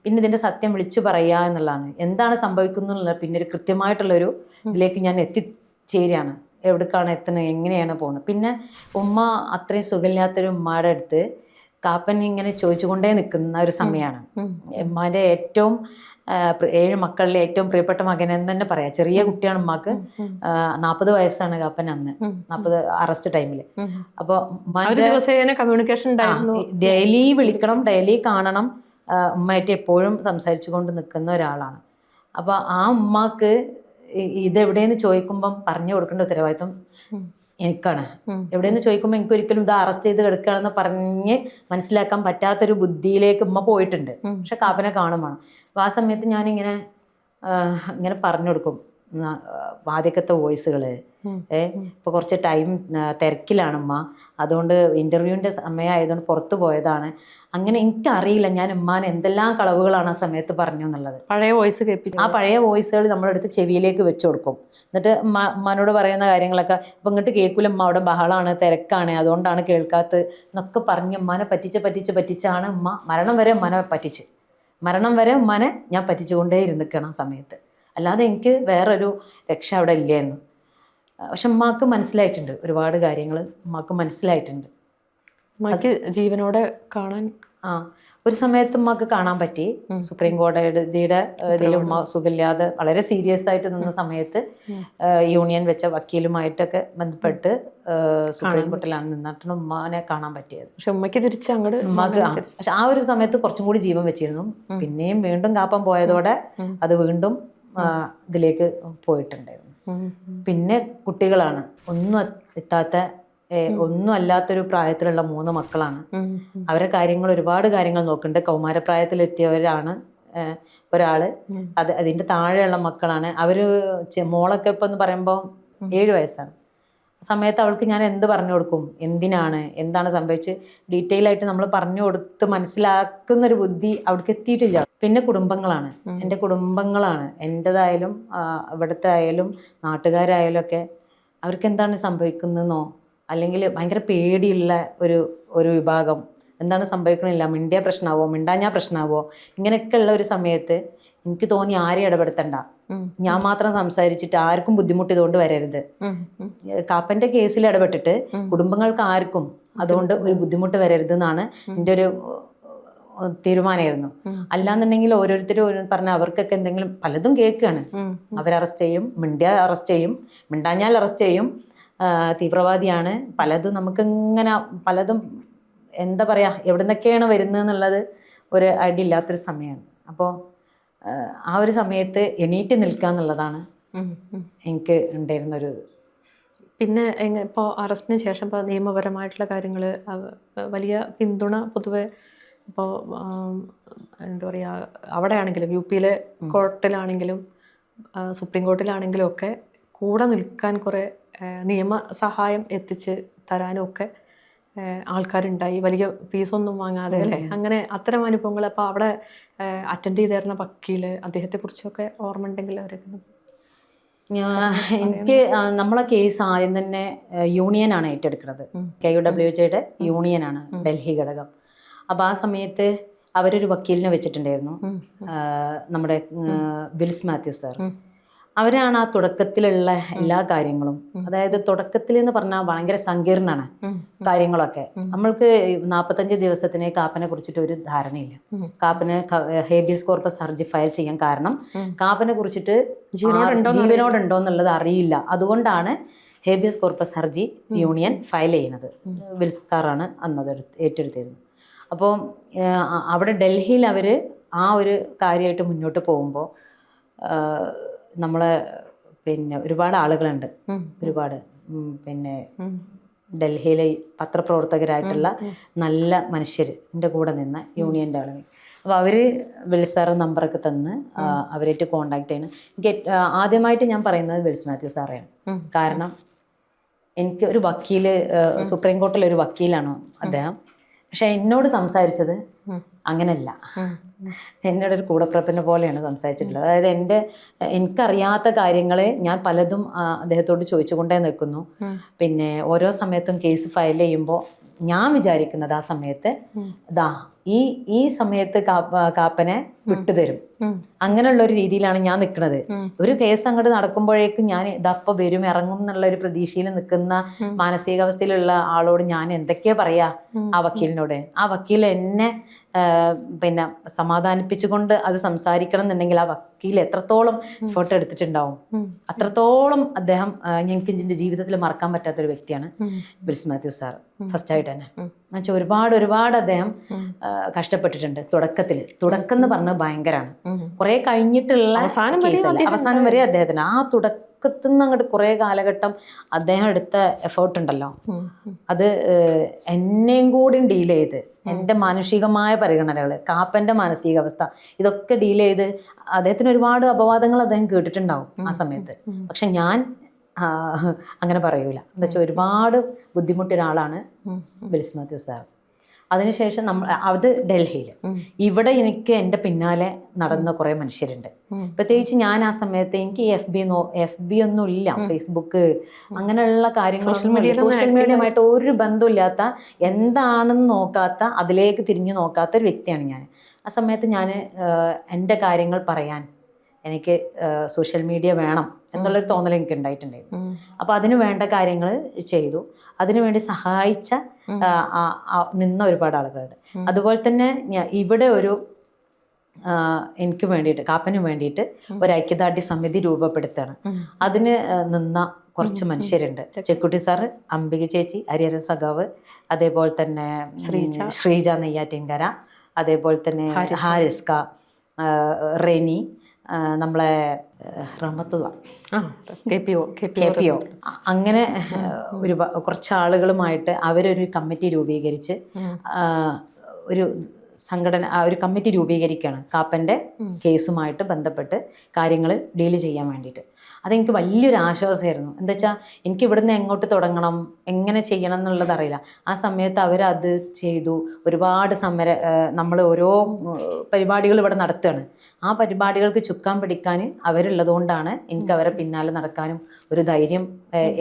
പിന്നെ ഇതിന്റെ സത്യം വിളിച്ചു പറയുക എന്നുള്ളതാണ്. എന്താണ് സംഭവിക്കുന്നത് എന്നുള്ള പിന്നെ ഒരു കൃത്യമായിട്ടുള്ളൊരു ഇതിലേക്ക് ഞാൻ എത്തിച്ചേരുകയാണ്. എവിടേക്കാണ് എത്തുന്നത്, എങ്ങനെയാണ് പോകുന്നത്. പിന്നെ ഉമ്മ അത്രയും സുഖമില്ലാത്തൊരു ഉമ്മയുടെ അടുത്ത് കാപ്പൻ ഇങ്ങനെ ചോദിച്ചുകൊണ്ടേ നിൽക്കുന്ന ഒരു സമയമാണ്. ഉമ്മാൻ്റെ ഏറ്റവും 7 മക്കളിലെ ഏറ്റവും പ്രിയപ്പെട്ട മകൻ എന്ന് തന്നെ പറയാം. ചെറിയ കുട്ടിയാണ് ഉമ്മാക്ക്. 40 വയസ്സാണ് കാപ്പൻ അന്ന്, 40 അറസ്റ്റ് ടൈമിൽ. അപ്പോൾ കമ്മ്യൂണിക്കേഷൻ ഡെയിലി വിളിക്കണം, ഡെയിലി കാണണം, ഉമ്മയായിട്ട് എപ്പോഴും സംസാരിച്ചു കൊണ്ട് നിൽക്കുന്ന ഒരാളാണ്. അപ്പോൾ ആ ഉമ്മാക്ക് ഇതെവിടെയെന്ന് ചോദിക്കുമ്പം പറഞ്ഞു കൊടുക്കേണ്ട ഉത്തരവാദിത്വം എനിക്കാണ്. എവിടെയെന്ന് ചോദിക്കുമ്പോൾ എനിക്ക് ഒരിക്കലും ഇത് അറസ്റ്റ് ചെയ്ത് കിടക്കുകയാണെന്ന് പറഞ്ഞ് മനസ്സിലാക്കാൻ പറ്റാത്തൊരു ബുദ്ധിയിലേക്ക് ഉമ്മ പോയിട്ടുണ്ട്. പക്ഷെ കാപ്പനെ കാണും വേണം. അപ്പോൾ ആ സമയത്ത് ഞാനിങ്ങനെ പറഞ്ഞു കൊടുക്കും, ആദ്യത്തെ വോയിസുകൾ ഇപ്പോൾ കുറച്ച് ടൈം തിരക്കിലാണമ്മ, അതുകൊണ്ട് ഇൻ്റർവ്യൂവിൻ്റെ സമയമായതുകൊണ്ട് പുറത്ത് പോയതാണ്. അങ്ങനെ എനിക്കറിയില്ല ഞാൻ ഉമ്മാനെ എന്തെല്ലാം കളവുകളാണ് ആ സമയത്ത് പറഞ്ഞു എന്നുള്ളത്. പഴയ വോയിസ് കേൾപ്പിച്ചു. ആ പഴയ വോയിസുകൾ നമ്മുടെ അടുത്ത് ചെവിയിലേക്ക് വെച്ച് കൊടുക്കും. എന്നിട്ട് ഉമ്മാനോട് പറയുന്ന കാര്യങ്ങളൊക്കെ ഇപ്പം ഇങ്ങോട്ട് കേൾക്കൂല, ഉമ്മ അവിടെ ബഹളമാണ്, തിരക്കാണ്, അതുകൊണ്ടാണ് കേൾക്കാത്തത് എന്നൊക്കെ പറഞ്ഞ് ഉമ്മാനെ പറ്റിച്ചാണ് ഉമ്മ മരണം വരെ ഉമ്മാനെ പറ്റിച്ച്. മരണം വരെ ഉമ്മാനെ ഞാൻ പറ്റിച്ചുകൊണ്ടേ ഇരുന്നിക്കണം ആ സമയത്ത്. അല്ലാതെ എനിക്ക് വേറൊരു രക്ഷ അവിടെ ഇല്ലായിരുന്നു. പക്ഷെ ഉമ്മാക്ക് മനസ്സിലായിട്ടുണ്ട്, ഒരുപാട് കാര്യങ്ങൾ ഉമ്മാക്ക് മനസ്സിലായിട്ടുണ്ട്. ഉമ്മയ്ക്ക് ജീവനോടെ കാണാൻ ഒരു സമയത്ത് ഉമ്മക്ക് കാണാൻ പറ്റി. സുപ്രീം കോടതിയുടെ ഇതിൽ ഉമ്മ സുഖമില്ലാതെ വളരെ സീരിയസ് ആയിട്ട് നിന്ന സമയത്ത് യൂണിയൻ വെച്ച വക്കീലുമായിട്ടൊക്കെ ബന്ധപ്പെട്ട് സുപ്രീം കോടതിയിലാണ് നിന്നിട്ടാണ് ഉമ്മാനെ കാണാൻ പറ്റിയത്. പക്ഷെ ഉമ്മയ്ക്ക് തിരിച്ച് അങ്ങോട്ട് ഉമ്മക്ക് പക്ഷെ ആ ഒരു സമയത്ത് കുറച്ചും കൂടി ജീവൻ വെച്ചിരുന്നു. പിന്നെയും വീണ്ടും കാപ്പം പോയതോടെ അത് വീണ്ടും ഇതിലേക്ക് പോയിട്ടുണ്ടായിരുന്നു. പിന്നെ കുട്ടികളാണ്, ഒന്നും എത്താത്ത ഒന്നും അല്ലാത്തൊരു പ്രായത്തിലുള്ള 3 മക്കളാണ്. അവരെ കാര്യങ്ങൾ ഒരുപാട് കാര്യങ്ങൾ നോക്കുന്നുണ്ട്. കൗമാരപ്രായത്തിലെത്തിയവരാണ് ഒരാള്, അതിൻ്റെ താഴെയുള്ള മക്കളാണ്. അവര് മോളൊക്കെ ഇപ്പം എന്ന് പറയുമ്പോൾ 7 വയസ്സാണ്. സമയത്ത് അവൾക്ക് ഞാൻ എന്ത് പറഞ്ഞു കൊടുക്കും, എന്താണ് സംഭവിച്ച് ഡീറ്റെയിൽ ആയിട്ട് നമ്മൾ പറഞ്ഞു കൊടുത്ത് മനസ്സിലാക്കുന്നൊരു ബുദ്ധി അവിടേക്ക് എത്തിയിട്ടില്ല. പിന്നെ കുടുംബങ്ങളാണ്, എൻ്റെ കുടുംബങ്ങളാണ്, എൻ്റെതായാലും ഇവിടുത്തെ ആയാലും നാട്ടുകാരായാലും ഒക്കെ അവർക്ക് എന്താണ് സംഭവിക്കുന്നതെന്നോ അല്ലെങ്കിൽ ഭയങ്കര പേടിയുള്ള ഒരു വിഭാഗം, എന്താണ് സംഭവിക്കണില്ല, മിണ്ടിയ പ്രശ്നമാവോ മിണ്ടാഞ്ഞാ പ്രശ്നമാവോ, ഇങ്ങനെയൊക്കെയുള്ള ഒരു സമയത്ത് എനിക്ക് തോന്നി ആരെയും ഇടപെടുത്തണ്ട, ഞാൻ മാത്രം സംസാരിച്ചിട്ട് ആർക്കും ബുദ്ധിമുട്ട് ഇതുകൊണ്ട് വരരുത്. കാപ്പൻ്റെ കേസിൽ ഇടപെട്ടിട്ട് കുടുംബങ്ങൾക്ക് ആർക്കും അതുകൊണ്ട് ഒരു ബുദ്ധിമുട്ട് വരരുത് എന്നാണ് എൻ്റെ ഒരു തീരുമാനമായിരുന്നു. അല്ലാന്നുണ്ടെങ്കിൽ ഓരോരുത്തരും പറഞ്ഞാൽ അവർക്കൊക്കെ എന്തെങ്കിലും പലതും കേൾക്കുകയാണ്. അവരറസ്റ്റ് ചെയ്യും, മിണ്ടിയാൽ അറസ്റ്റ് ചെയ്യും, മിണ്ടാഞ്ഞാൽ അറസ്റ്റ് ചെയ്യും, തീവ്രവാദിയാണ്, പലതും നമുക്കിങ്ങനെ പലതും എന്താ പറയുക എവിടെ നിന്നൊക്കെയാണ് വരുന്നതെന്നുള്ളത് ഒരു ഐഡിയ ഇല്ലാത്തൊരു സമയമാണ്. അപ്പോൾ ആ ഒരു സമയത്ത് എണീറ്റ് നിൽക്കുക എന്നുള്ളതാണ് എനിക്ക് ഉണ്ടായിരുന്നൊരു. പിന്നെ ഇപ്പോൾ അറസ്റ്റിന് ശേഷം ഇപ്പോൾ നിയമപരമായിട്ടുള്ള കാര്യങ്ങൾ വലിയ പിന്തുണ പൊതുവെ ഇപ്പോൾ എന്താ പറയുക അവിടെ ആണെങ്കിലും UP കോർട്ടിലാണെങ്കിലും സുപ്രീം കോർട്ടിലാണെങ്കിലും ഒക്കെ കൂടെ നിൽക്കാൻ കുറേ നിയമസഹായം എത്തിച്ച് തരാനും ഒക്കെ ആൾക്കാരുണ്ടായി, വലിയ ഫീസൊന്നും വാങ്ങാതെ അല്ലേ, അങ്ങനെ അത്തരം അനുഭവങ്ങൾ. അപ്പോൾ അവിടെ അറ്റൻഡ് ചെയ്തിരുന്ന വക്കീൽ, അദ്ദേഹത്തെക്കുറിച്ചൊക്കെ ഓർമ്മ ഉണ്ടെങ്കിൽ അവരൊക്കെ. എനിക്ക് നമ്മളെ കേസ് ആദ്യം തന്നെ യൂണിയനാണ് ഏറ്റെടുക്കുന്നത്. KUWJയുടെ യൂണിയനാണ് ഡൽഹി ഘടകം. അപ്പോൾ ആ സമയത്ത് അവരൊരു വക്കീലിനെ വെച്ചിട്ടുണ്ടായിരുന്നു, നമ്മുടെ വിൽസ് മാത്യു സാർ. അവരാണ് ആ തുടക്കത്തിലുള്ള എല്ലാ കാര്യങ്ങളും, അതായത് തുടക്കത്തിൽ എന്ന് പറഞ്ഞാൽ ഭയങ്കര സങ്കീർണമാണ് കാര്യങ്ങളൊക്കെ. നമ്മൾക്ക് 45 ദിവസത്തിന് കാപ്പനെ കുറിച്ചിട്ട് ഒരു ധാരണയില്ല. കാപ്പന് ഹേബിയസ് കോർപ്പസ് ഹർജി ഫയൽ ചെയ്യാൻ കാരണം കാപ്പനെ കുറിച്ചിട്ട് ജീവനോടുണ്ടോ എന്നുള്ളത് അറിയില്ല. അതുകൊണ്ടാണ് ഹേബിയസ് കോർപ്പസ് ഹർജി യൂണിയൻ ഫയൽ ചെയ്യുന്നത്. വിൽസ് സാറാണ് അന്നത് ഏറ്റെടുത്തിരുന്നത്. അപ്പോൾ അവിടെ ഡൽഹിയിൽ അവർ ആ ഒരു കാര്യമായിട്ട് മുന്നോട്ട് പോകുമ്പോൾ നമ്മളെ പിന്നെ ഒരുപാട് ആളുകളുണ്ട്, ഒരുപാട് പിന്നെ ഡൽഹിയിലെ പത്രപ്രവർത്തകരായിട്ടുള്ള നല്ല മനുഷ്യർ എൻ്റെ കൂടെ നിന്ന് യൂണിയൻ്റെ ആളുകൾ. അപ്പോൾ അവർ വിൽസ് സാറ് നമ്പറൊക്കെ തന്ന് അവരായിട്ട് കോണ്ടാക്ട് ചെയ്യണം. എനിക്ക് ആദ്യമായിട്ട് ഞാൻ പറയുന്നത് വിൽസ് മാത്യു സാറെയാണ്. കാരണം എനിക്ക് ഒരു വക്കീൽ, സുപ്രീം കോർട്ടിലൊരു വക്കീലാണ് അദ്ദേഹം. പക്ഷെ എന്നോട് സംസാരിച്ചത് അങ്ങനെയല്ല, എന്നോടൊരു കൂടപ്പിറപ്പിനെ പോലെയാണ് സംസാരിച്ചിട്ടുള്ളത്. അതായത് എനിക്കറിയാത്ത കാര്യങ്ങൾ ഞാൻ പലതും അദ്ദേഹത്തോട് ചോദിച്ചുകൊണ്ടേ നിൽക്കുന്നു. പിന്നെ ഓരോ സമയത്തും കേസ് ഫയൽ ചെയ്യുമ്പോൾ ഞാൻ വിചാരിക്കുന്നത് ആ സമയത്ത് ഈ സമയത്ത് കാപ്പനെ വിട്ടുതരും, അങ്ങനെയുള്ള ഒരു രീതിയിലാണ് ഞാൻ നിൽക്കുന്നത്. ഒരു കേസ് അങ്ങോട്ട് നടക്കുമ്പോഴേക്കും ഞാൻ ഇതപ്പം വരും ഇറങ്ങും എന്നുള്ള ഒരു പ്രതീക്ഷയിൽ നിൽക്കുന്ന മാനസികാവസ്ഥയിലുള്ള ആളോട് ഞാൻ എന്തൊക്കെയാ പറയാ ആ വക്കീലിനോട്. ആ വക്കീൽ എന്നെ പിന്നെ സമാധാനിപ്പിച്ചുകൊണ്ട് അത് സംസാരിക്കണം എന്നുണ്ടെങ്കിൽ ആ വക്കീൽ എത്രത്തോളം എഫേർട്ട് എടുത്തിട്ടുണ്ടാവും, അത്രത്തോളം അദ്ദേഹം ഞങ്ങൾക്ക് എൻ്റെ ജീവിതത്തിൽ മറക്കാൻ പറ്റാത്തൊരു വ്യക്തിയാണ് വിൽസ് മാത്യു സാർ. ഫസ്റ്റായിട്ട് തന്നെ എന്നുവെച്ചാൽ ഒരുപാട് അദ്ദേഹം കഷ്ടപ്പെട്ടിട്ടുണ്ട്. തുടക്കം എന്ന് പറഞ്ഞത് ഭയങ്കരമാണ്. കുറെ കഴിഞ്ഞിട്ടുള്ള അവസാനം വരെ അദ്ദേഹത്തിന് ആ തുടക്കത്തിൽ നിന്ന് അങ്ങോട്ട് കുറേ കാലഘട്ടം അദ്ദേഹം എടുത്ത എഫേർട്ട് ഉണ്ടല്ലോ, അത് എന്നെയും കൂടി ഡീൽ ചെയ്ത് എൻ്റെ മാനുഷികമായ പരിഗണനകൾ, കാപ്പൻ്റെ മാനസികാവസ്ഥ, ഇതൊക്കെ ഡീൽ ചെയ്ത് അദ്ദേഹത്തിന് ഒരുപാട് അപവാദങ്ങൾ അദ്ദേഹം കേട്ടിട്ടുണ്ടാവും ആ സമയത്ത്. പക്ഷെ ഞാൻ അങ്ങനെ പറയൂല. എന്താ വെച്ചാൽ ഒരുപാട് ബുദ്ധിമുട്ടിയ ഒരാളാണ് ബിൽസ് മാത്യു സാർ. അതിനുശേഷം അത് ഡൽഹിയിൽ. ഇവിടെ എനിക്ക് എൻ്റെ പിന്നാലെ നടന്ന കുറേ മനുഷ്യരുണ്ട്. പ്രത്യേകിച്ച് ഞാൻ ആ സമയത്ത് എനിക്ക് എഫ് ബി ഒന്നും ഇല്ല, ഫേസ്ബുക്ക് അങ്ങനെയുള്ള കാര്യങ്ങൾ, സോഷ്യൽ മീഡിയയുമായിട്ട് ഒരു ബന്ധമില്ലാത്ത, എന്താണെന്ന് നോക്കാത്ത, അതിലേക്ക് തിരിഞ്ഞു നോക്കാത്ത ഒരു വ്യക്തിയാണ് ഞാൻ. ആ സമയത്ത് ഞാൻ എൻ്റെ കാര്യങ്ങൾ പറയാൻ എനിക്ക് സോഷ്യൽ മീഡിയ വേണം എന്നുള്ളൊരു തോന്നൽ എനിക്ക് ഉണ്ടായിട്ടുണ്ടായിരുന്നു. അപ്പോൾ അതിന് വേണ്ട കാര്യങ്ങൾ ചെയ്തു. അതിനുവേണ്ടി സഹായിച്ച നിന്ന ഒരുപാട് ആളുകളുണ്ട്. അതുപോലെ തന്നെ ഇവിടെ ഒരു എനിക്ക് വേണ്ടിയിട്ട്, കാപ്പന് വേണ്ടിയിട്ട് ഒരു ഐക്യദാർഢ്യ സമിതി രൂപപ്പെടുത്തുകയാണ്. അതിന് നിന്ന കുറച്ച് മനുഷ്യരുണ്ട്. ചെക്കുട്ടി സാറ്, അംബിക ചേച്ചി, ഹരിഹരൻ സഖാവ്, അതേപോലെ തന്നെ ശ്രീജ നെയ്യാറ്റിൻകര, അതേപോലെ തന്നെ ഹാരിസ്ക, റെനി, നമ്മളെ റഹ്മത്തുള്ള, KPO, അങ്ങനെ കുറച്ച് ആളുകളുമായിട്ട് അവരൊരു കമ്മിറ്റി രൂപീകരിച്ച് ഒരു കമ്മിറ്റി രൂപീകരിക്കുകയാണ് കാപ്പൻ്റെ കേസുമായിട്ട് ബന്ധപ്പെട്ട് കാര്യങ്ങൾ ഡീൽ ചെയ്യാൻ വേണ്ടിയിട്ട്. അതെനിക്ക് വലിയൊരു ആശ്വാസമായിരുന്നു. എന്താ വെച്ചാൽ എനിക്ക് ഇവിടുന്ന് എങ്ങോട്ട് തുടങ്ങണം, എങ്ങനെ ചെയ്യണം എന്നുള്ളത് അറിയില്ല. ആ സമയത്ത് അവരത് ചെയ്തു. ഒരുപാട് നമ്മൾ ഓരോ പരിപാടികൾ ഇവിടെ നടത്തുകയാണ്. ആ പരിപാടികൾക്ക് ചുക്കാൻ പിടിക്കാൻ അവരുള്ളതുകൊണ്ടാണ് എനിക്ക് അവരെ പിന്നാലെ നടക്കാനും ഒരു ധൈര്യം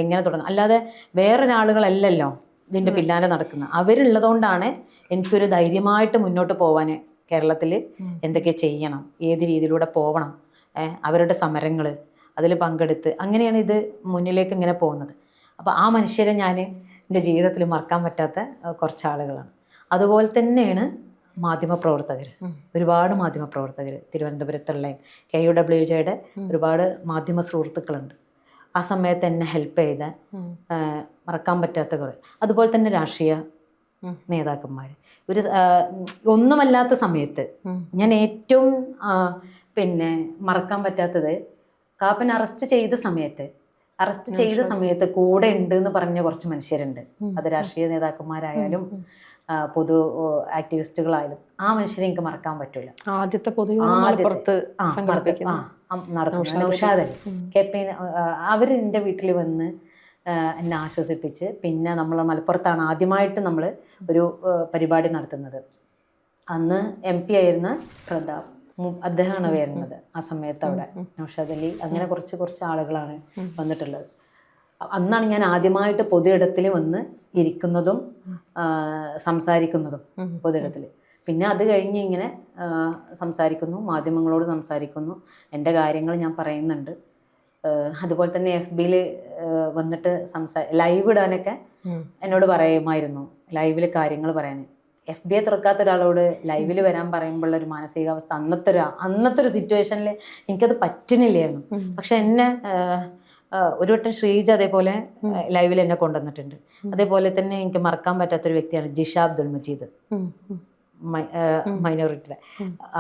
എങ്ങനെ തുടങ്ങും. അല്ലാതെ വേറൊരാളുകളല്ലല്ലോ ഇതിൻ്റെ പിന്നാലെ നടക്കുന്നത്. അവരുള്ളതുകൊണ്ടാണ് എനിക്കൊരു ധൈര്യമായിട്ട് മുന്നോട്ട് പോകാൻ, കേരളത്തിൽ എന്തൊക്കെ ചെയ്യണം, ഏത് രീതിയിലൂടെ പോകണം, അവരുടെ സമരങ്ങൾ അതിൽ പങ്കെടുത്ത്, അങ്ങനെയാണ് ഇത് മുന്നിലേക്ക് ഇങ്ങനെ പോകുന്നത്. അപ്പോൾ ആ മനുഷ്യരെ ഞാൻ എൻ്റെ ജീവിതത്തിൽ മറക്കാൻ പറ്റാത്ത കുറച്ച് ആളുകളാണ്. അതുപോലെ തന്നെയാണ് മാധ്യമപ്രവർത്തകർ, ഒരുപാട് മാധ്യമപ്രവർത്തകർ തിരുവനന്തപുരത്തുള്ള KUWJയുടെ ഒരുപാട് മാധ്യമ സുഹൃത്തുക്കളുണ്ട്. ആ സമയത്ത് എന്നെ ഹെൽപ്പ് ചെയ്ത മറക്കാൻ പറ്റാത്ത കുറേ. അതുപോലെ തന്നെ രാഷ്ട്രീയ നേതാക്കന്മാർ. ഒന്നുമല്ലാത്ത സമയത്ത് ഞാൻ ഏറ്റവും മറക്കാൻ പറ്റാത്തത്, കാപ്പൻ അറസ്റ്റ് ചെയ്ത സമയത്ത് കൂടെ ഉണ്ട് എന്ന് പറഞ്ഞ കുറച്ച് മനുഷ്യരുണ്ട്. അത് രാഷ്ട്രീയ നേതാക്കന്മാരായാലും പൊതു ആക്ടിവിസ്റ്റുകളായാലും ആ മനുഷ്യരെ എനിക്ക് മറക്കാൻ പറ്റൂല. ആദ്യത്തെ നടത്തുന്നത് നൗഷാദ് അലി, KP, അവർ എൻ്റെ വീട്ടിൽ വന്ന് എന്നെ ആശ്വസിപ്പിച്ച്, പിന്നെ നമ്മൾ മലപ്പുറത്താണ് ആദ്യമായിട്ട് നമ്മൾ ഒരു പരിപാടി നടത്തുന്നത്. അന്ന് MP ആയിരുന്ന പ്രതാപ്, അദ്ദേഹമാണ് വരുന്നത് ആ സമയത്ത് അവിടെ. നൗഷാദ് അലി, അങ്ങനെ കുറച്ച് ആളുകളാണ് വന്നിട്ടുള്ളത്. അന്നാണ് ഞാൻ ആദ്യമായിട്ട് പൊതു ഇടത്തിൽ വന്ന് ഇരിക്കുന്നതും സംസാരിക്കുന്നതും പൊതു. പിന്നെ അത് കഴിഞ്ഞ് ഇങ്ങനെ സംസാരിക്കുന്നു, മാധ്യമങ്ങളോട് സംസാരിക്കുന്നു, എൻ്റെ കാര്യങ്ങൾ ഞാൻ പറയുന്നുണ്ട്. അതുപോലെ തന്നെ FBയിൽ വന്നിട്ട് ലൈവ് ഇടാനൊക്കെ എന്നോട് പറയുമായിരുന്നു, ലൈവിൽ കാര്യങ്ങൾ പറയാൻ. FBയെ തുറക്കാത്ത ഒരാളോട് ലൈവിൽ വരാൻ പറയുമ്പോഴുള്ള ഒരു മാനസികാവസ്ഥ അന്നത്തെ ഒരു സിറ്റുവേഷനിൽ എനിക്കത് പറ്റുന്നില്ലായിരുന്നു. പക്ഷെ എന്നെ ഒരു വട്ടം ശ്രീജ അതേപോലെ ലൈവിൽ എന്നെ കൊണ്ടുവന്നിട്ടുണ്ട്. അതേപോലെ തന്നെ എനിക്ക് മറക്കാൻ പറ്റാത്തൊരു വ്യക്തിയാണ് ജിഷ അബ്ദുൽ മജീദ്, മൈനോറിറ്റിയുടെ.